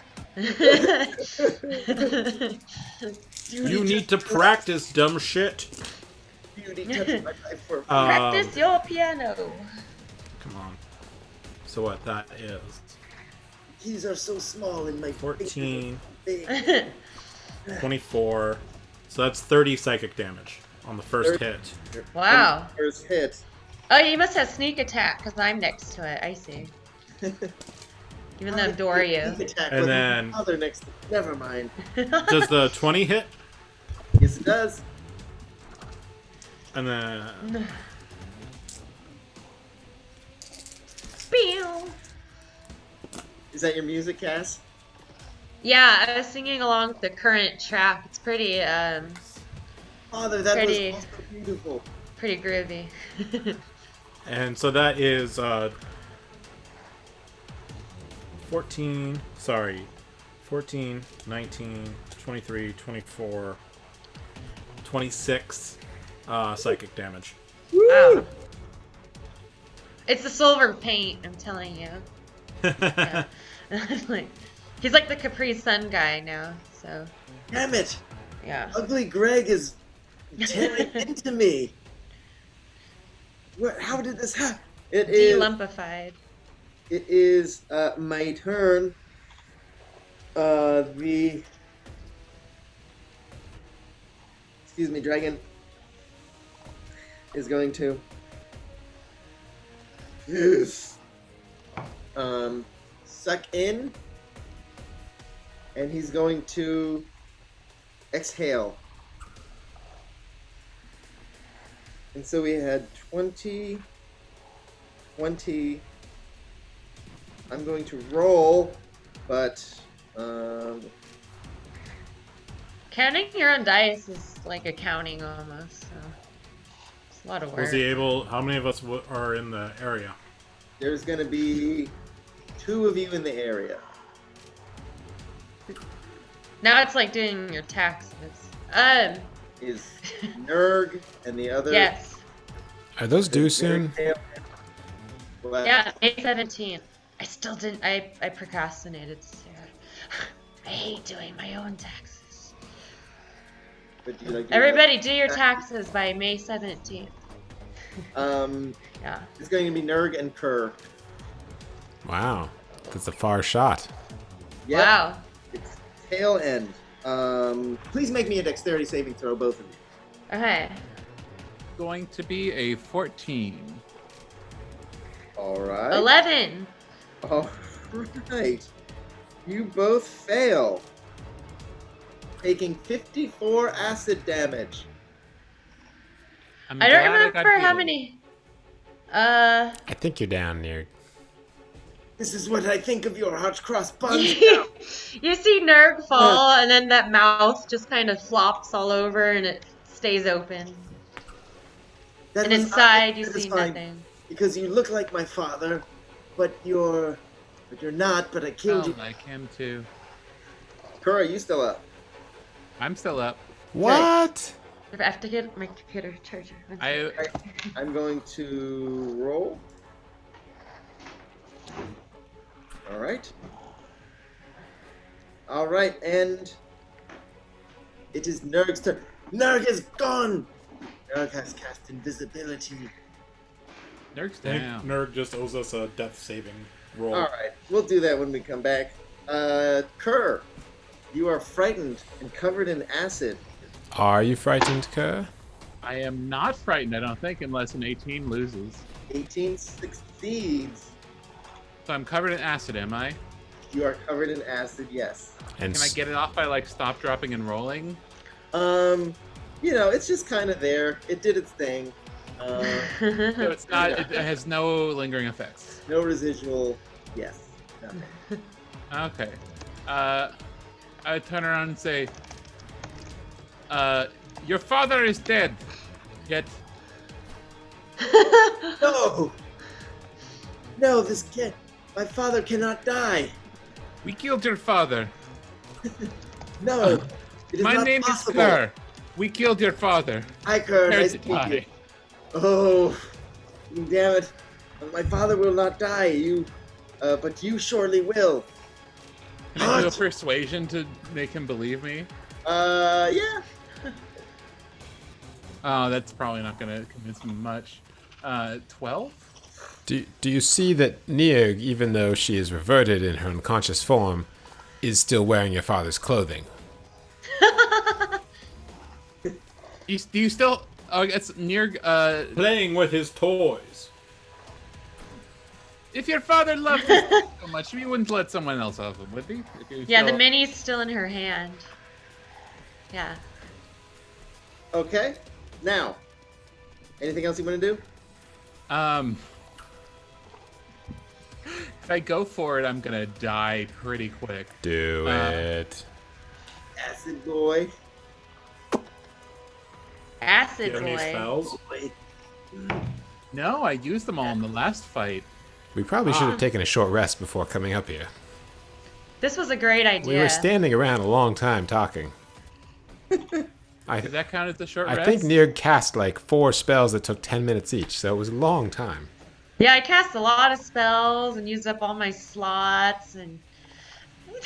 You need to practice, dumb shit. Beauty touch my life for Practice your piano. Come on. So what that is? These are so small in my 14, fingers. 24. So that's 30 psychic damage on the first hit. Wow. First hit. Oh, you must have sneak attack, because I'm next to it. I see. Even though I'm Doryu. And then- Other next. Never mind. Does the 20 hit? Yes, it does. And then Pew! Is that your music, Cass? Yeah, I was singing along with the current track. It's pretty Father, that Pretty. was also beautiful. pretty groovy. And so that is 14, 19, 23, 24, 26 psychic damage. Wow. It's the silver paint, I'm telling you. Yeah. Like, he's like the Capri Sun guy now, so Damn it! yeah. Ugly Greg is tearing into me. How did this happen? It Delumpified. is my turn. Excuse me, dragon is going to suck in, and he's going to exhale. And so we had 20. I'm going to roll, but Counting your own dice is like accounting almost, so it's a lot of work. Was he able? How many of us are in the area? there's going to be 2 of you in the area. Now it's like doing your taxes. Is Nerg and the other? Yes. Are those due soon? What? Yeah, May 17th. I still didn't. I procrastinated, Sarah. I hate doing my own taxes. But do you like Everybody, do your taxes by May 17th. Yeah. It's going to be Nerg and Kerr. Wow, that's a far shot. Yep. Wow. It's tail end. Please make me a dexterity saving throw, both of you. Okay. Going to be a 14. All right. 11. All right. You both fail, taking 54 acid damage. I'm I don't glad got remember how healed. many. I think you're down near. This is what I think of your hot cross buns. You see Nerg fall, and then that mouth just kind of flops all over, and it stays open. That And was inside, you see unsatisfying, nothing. because you look like my father, but you're not. But I killed Oh, you. like him too. Kura, you still up? I'm still up. What? I have to get my computer charger. I'm going to roll. All right. All right, and it is Nerg's turn. Nerg is gone. Nerg has cast invisibility. Nerg's I think down. Nerg just owes us a death saving roll. All right, we'll do that when we come back. Kerr, you are frightened and covered in acid. Are you frightened, Kerr? I am not frightened, I don't think, unless an 18 loses. 18 succeeds. So I'm covered in acid, am I? You are covered in acid, yes. And Can I get it off by like stop, dropping, and rolling? It's just kind of there. It did its thing. So it's not. It has no lingering effects. No residual. Yes. Nothing. Okay. I turn around and say, "Your father is dead. Yet No! No, this kid. My father cannot die. we killed your father. No. It is My not name possible. is Kerr. We killed your father. Hi, Kerr. Prepare Nice to to meet you. die. Oh, damn it. My father will not die. But you surely will. Can I do a What? persuasion to make him believe me? Yeah. Oh, that's probably not going to convince me much. 12? do you see that Neog, even though she is reverted in her unconscious form, is still wearing your father's clothing? Do you still? Oh, it's near. Playing with his toys. If your father loved us so much, he wouldn't let someone else have him, would he? If he was Yeah, the still- mini's still in her hand. Yeah. Okay. Now, anything else you want to do? If I go for it, I'm gonna die pretty quick. Do it. Acid boy. Do Acid you have any boy. spells? Wait. No, I used them all in the last fight. We probably should have taken a short rest before coming up here. This was a great idea. We were standing around a long time talking. Does that count as a short I rest? think Nirg cast like 4 spells that took 10 minutes each, so it was a long time. Yeah, I cast a lot of spells and used up all my slots, and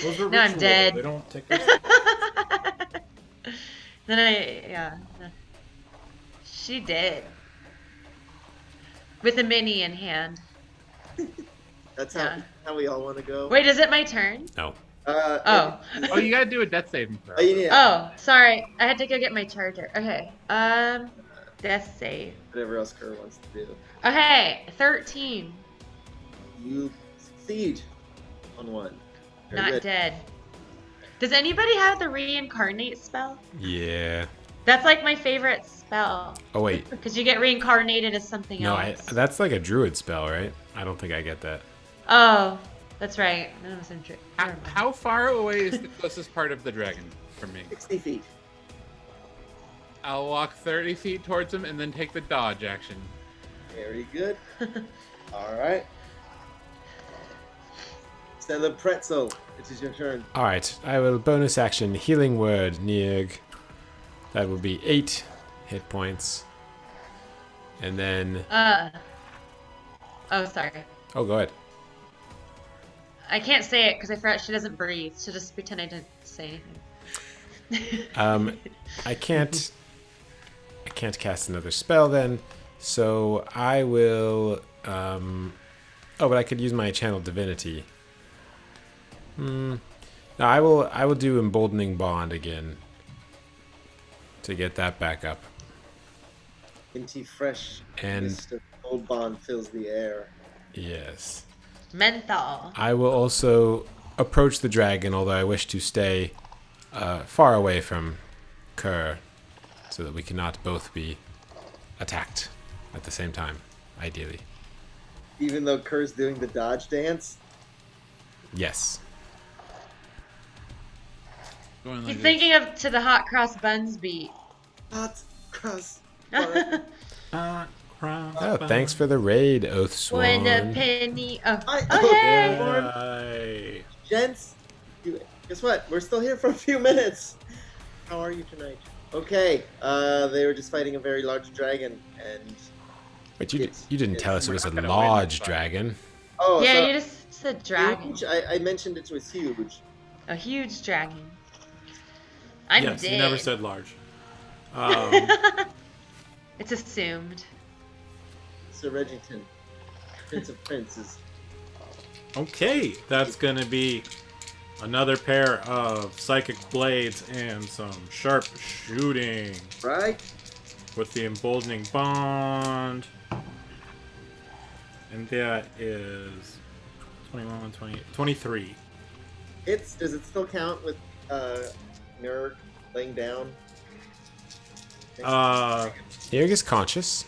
Those are Now I'm ritual. dead. They don't take those. then she did with a mini in hand. That's Yeah. how we all want to go. Wait, is it my turn? No. Oh. Oh, you gotta do a death saving throw. Oh, yeah. Oh, sorry. I had to go get my charger. Okay. Death save. Whatever else Kerr wants to do. Okay, 13. You succeed on one. Very Not good. dead. Does anybody have the reincarnate spell? Yeah. That's like my favorite spell. Oh, wait. Because you get reincarnated as something No, else. that's like a druid spell, right? I don't think I get that. Oh, that's right. That was never mind. How far away is the closest part of the dragon from me? 60 feet. I'll walk 30 feet towards him and then take the dodge action. Very good. All right. Stella Pretzel, it is your turn. All right, I will bonus action healing word, Nirg. That will be 8 hit points. And then... Oh, sorry. Oh, go ahead. I can't say it because I forgot she doesn't breathe, so just pretend I didn't say anything. I can't cast another spell then, so I will. Oh, but I could use my channel divinity. No, I will do emboldening bond again to get that back up. Minty fresh And- mist of gold bond fills the air. Yes. Menthol. I will also approach the dragon, although I wish to stay far away from Kerr, so that we cannot both be attacked at the same time, ideally. Even though Kerr's doing the dodge dance. Yes. Going like He's this. thinking of to the hot cross buns beat. Hot cross. Oh, thanks for the raid, Oathsworn. When a penny. Oh, I- oh yay! Yay. Gents, guess what? We're still here for a few minutes. How are you tonight? Okay, they were just fighting a very large dragon, and But you It's- didn't tell us it we're was a not gonna win large this fight. dragon. oh, Yeah, so you just said dragon. huge. I mentioned it was huge. A huge dragon. I'm Yes, dead. you never said large. It's assumed. Sir Reggington, Prince of Princes. Okay, that's gonna be another pair of psychic blades and some sharp shooting Right? with the emboldening bond. And that is 21, 20, 23. Does it still count with Nerd laying down? Nirg is conscious.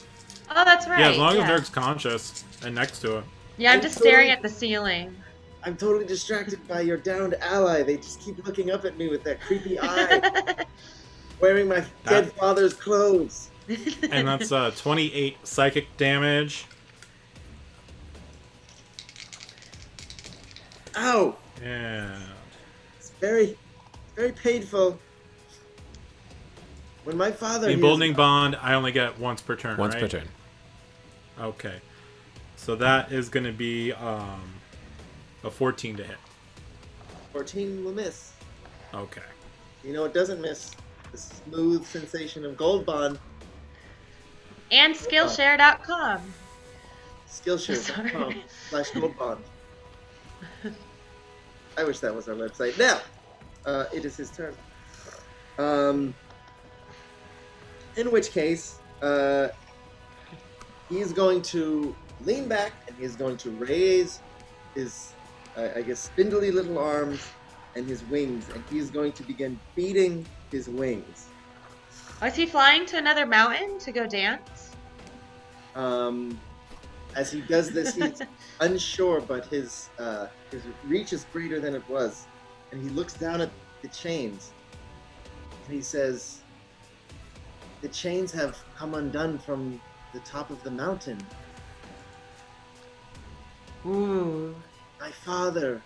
Oh, that's right. Yeah, as long yeah. as Nurg's conscious and next to it. Yeah, I'm I'm just totally- staring at the ceiling. I'm totally distracted by your downed ally. They just keep looking up at me with that creepy eye, wearing my dead father's clothes. And that's 28 psychic damage. Ow! And It's very painful. When my father the hears- emboldening bond, I only get once per turn, Once right? per turn. Okay. So that is going to be a 14 to hit. 14 will miss. Okay. You know it doesn't miss. The smooth sensation of Gold Bond. And Skillshare.com. Skillshare.com/Gold Bond. I wish that was our website. Now, it is his turn. In which case, he's going to lean back and he's going to raise his, I guess, spindly little arms and his wings, and he's going to begin beating his wings. Was he flying to another mountain to go dance? As he does this, he's unsure, but his reach is greater than it was, and he looks down at the chains, and he says, "The chains have come undone from the top of the mountain. Ooh. My father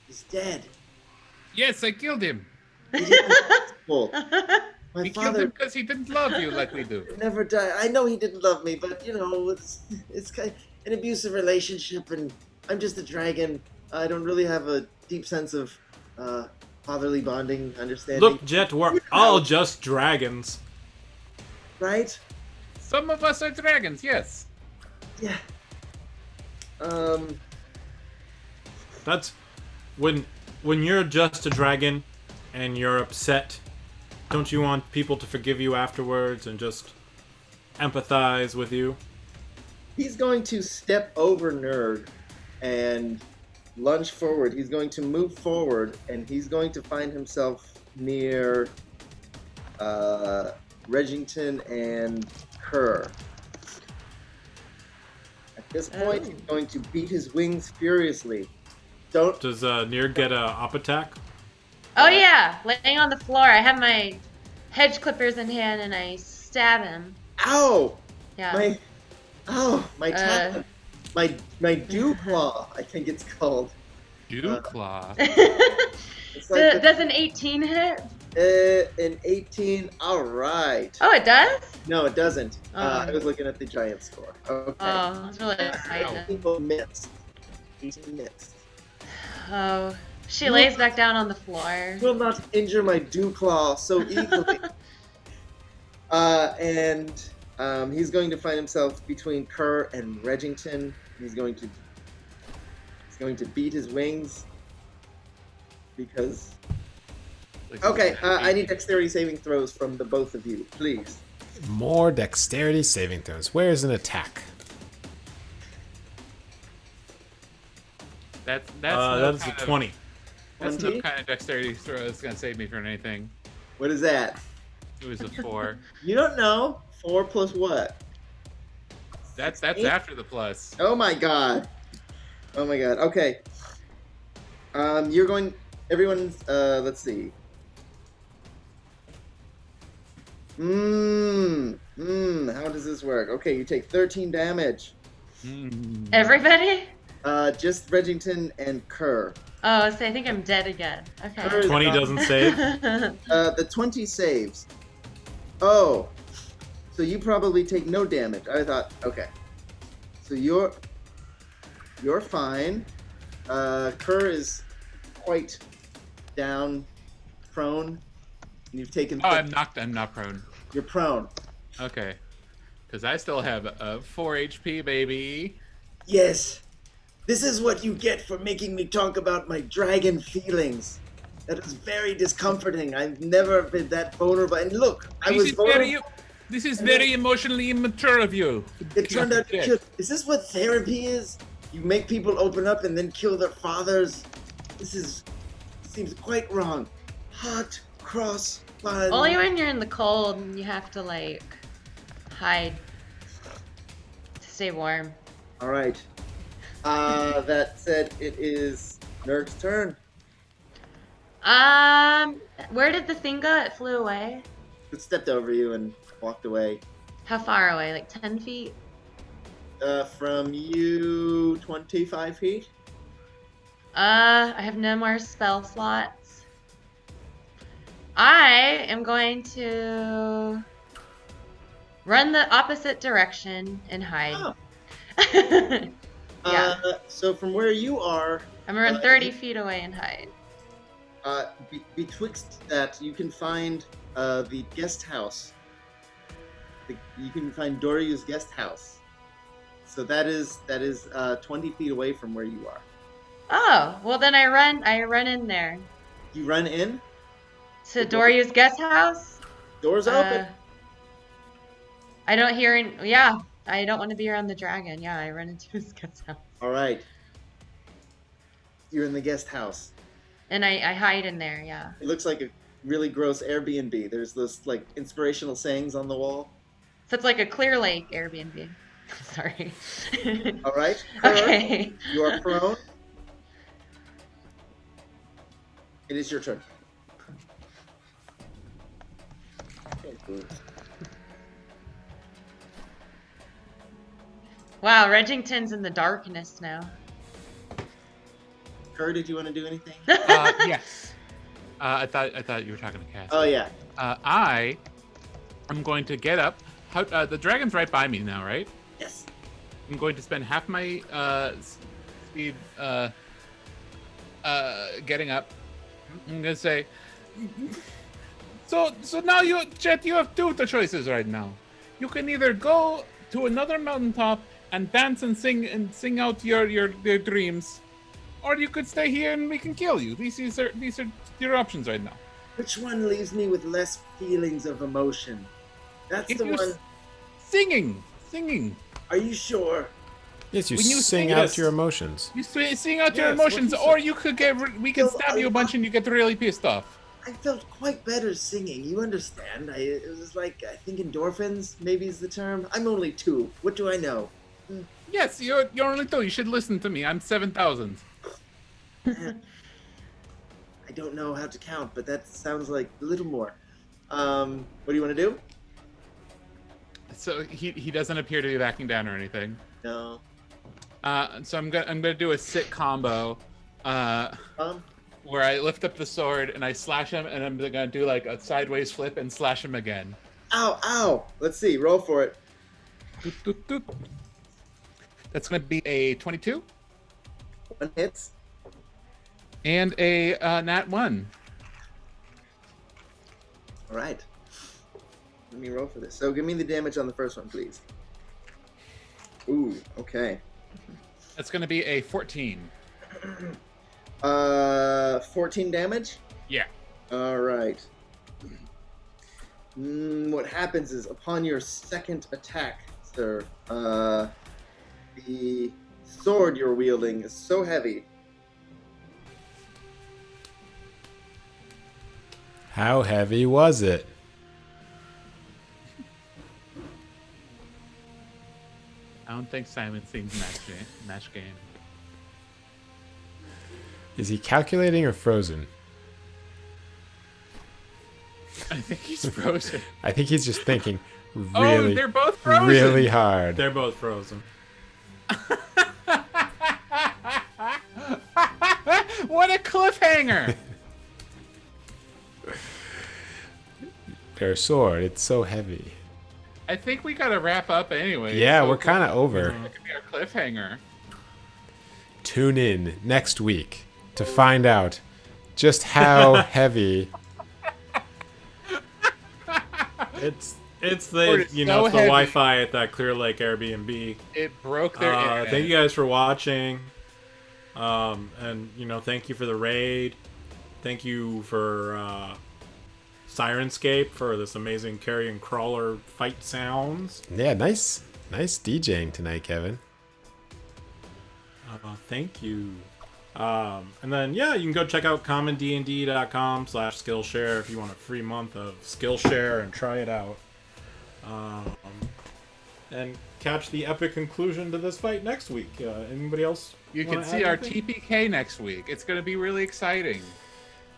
is dead. Yes, I killed him. He didn't possible. My We killed him father because he didn't love you like we do. never died. I know he didn't love me, but it's kind of an abusive relationship, and I'm just a dragon. I don't really have a deep sense of fatherly bonding, understanding. Look, Jet, we're all just dragons. Right? Some of us are dragons, yes. Yeah. That's when you're just a dragon and you're upset. Don't you want people to forgive you afterwards and just empathize with you? He's going to step over Nerd and lunge forward. He's going to move forward, and he's going to find himself near Reggington and Kerr. At this point, he's going to beat his wings furiously. Don't. Does Nier get a up attack? Oh yeah, laying on the floor. I have my hedge clippers in hand and I stab him. Ow! Yeah. My talent. My dew claw, I think it's called. Dew claw. It's like Does an 18 hit? an 18. All right. Oh, it does? No, it doesn't. Oh. I was looking at the giant score. Okay. Oh, that's really exciting. People missed. 18 missed. Oh, she lays back down on the floor. Will not injure my dew claw so easily. And he's going to find himself between Kerr and Reggington. He's going to beat his wings because. Okay, I need dexterity saving throws from the both of you, please. More dexterity saving throws. Where's an attack? That's That's a 20. That's 20? no kind of dexterity throw that's gonna save me from anything. What is that? It was a 4. You don't know. 4 plus what? That's 16? after the plus. Oh my god. Oh my god. Okay. You're going. Everyone's. Let's see. How does this work? Okay, you take 13 damage. Everybody? Just Reggington and Kerr. Oh, so I think I'm dead again. Okay. Kerr is 20 gone. doesn't save. The 20 saves. Oh. So you probably take no damage. I thought, okay. So you're fine. Kerr is quite down, prone. And you've taken. Oh, I'm not prone. You're prone. Okay. Because I still have 4 HP, baby. Yes. This is what you get for making me talk about my dragon feelings. That is very discomforting. I've never been that vulnerable. And look, I was vulnerable. This is very emotionally immature of you. It turned out to kill. Is this what therapy is? You make people open up and then kill their fathers? Seems quite wrong. Hot cross bun. Only when you're in the cold and you have to like hide to stay warm. All right. That said, it is Nerd's turn. Where did the thing go? It flew away. It stepped over you and walked away. How far away? Like 10 feet? From you, 25 feet. I have no more spell slots. I am going to run the opposite direction and hide. Oh. Yeah. So from where you are, I'm gonna run 30 feet away and hide. Betwixt that, you can find the guest house. You can find Doriu's guest house. So that is 20 feet away from where you are. Oh, well then I run in there. You run in. To Doriu's guest house? Doors open. I don't hear yeah, I don't want to be around the dragon. Yeah, I run into his guest house. All right. You're in the guest house. And I hide in there, yeah. It looks like a really gross Airbnb. There's those like inspirational sayings on the wall. So it's like a Clear Lake Airbnb. Sorry. All right. Her, Okay. you are prone. It is your turn. Wow, Reggington's in the darkness now. Kerr, did you want to do anything? Yes. I thought you were talking to Cass. Oh yeah. I am going to get up. The dragon's right by me now, right? Yes. I'm going to spend half my speed getting up. I'm gonna say. So now Jet, you have two choices right now. You can either go to another mountaintop and dance and sing out your dreams, or you could stay here and we can kill you. These are your options right now. Which one leaves me with less feelings of emotion? That's If the you one. Singing. Are you sure? Yes, you When you sing sing, out yes. your emotions. You sing out your Yes, what emotions, you or said. you could we can Well, stab you a bunch and you get really pissed off. I felt quite better singing. You understand? It was like, I think endorphins, maybe is the term. I'm only 2. What do I know? Yes, you're only 2. You should listen to me. I'm 7,000. I don't know how to count, but that sounds like a little more. What do you want to do? So he doesn't appear to be backing down or anything. No. So I'm gonna do a sit combo, where I lift up the sword and I slash him, and I'm gonna do like a sideways flip and slash him again. Ow, ow! Let's see, roll for it. Doot, doot, doot. That's gonna be a 22 1 hits. and a nat 1. Alright. Let me roll for this. So give me the damage on the first one, please. Ooh, okay. That's gonna be a 14. 14 damage? Yeah. Alright. What happens is, upon your second attack, sir, the sword you're wielding is so heavy. How heavy was it? I don't think Simon sings match game. Is he calculating or frozen? I think he's frozen. I think he's just thinking Oh, really, they're both frozen. really hard. They're both frozen. What a cliffhanger! Their sword, it's so heavy. I think we gotta wrap up anyway. Yeah, So we're kind of over. That could be our cliffhanger. Tune in next week to find out just how heavy. It's Lord, the it's you so know it's the heavy. Wi-Fi at that Clear Lake Airbnb. It broke their internet. Thank you guys for watching. And thank you for the raid. Thank you for Sirenscape for this amazing carrion crawler fight sounds. Yeah, nice DJing tonight, Kevin. Thank you. And then you can go check out ComeDY&D.com/Skillshare if you want a free month of Skillshare and try it out. And catch the epic conclusion to this fight next week. Anybody else? You wanna can see add our anything? TPK next week. It's going to be really exciting.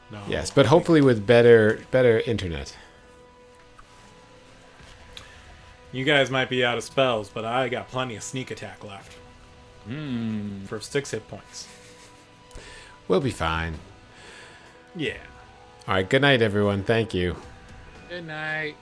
No. Yes, but hopefully with better internet. You guys might be out of spells, but I got plenty of sneak attack left for 6 hit points. We'll be fine. Yeah. All right, good night, everyone. Thank you. Good night.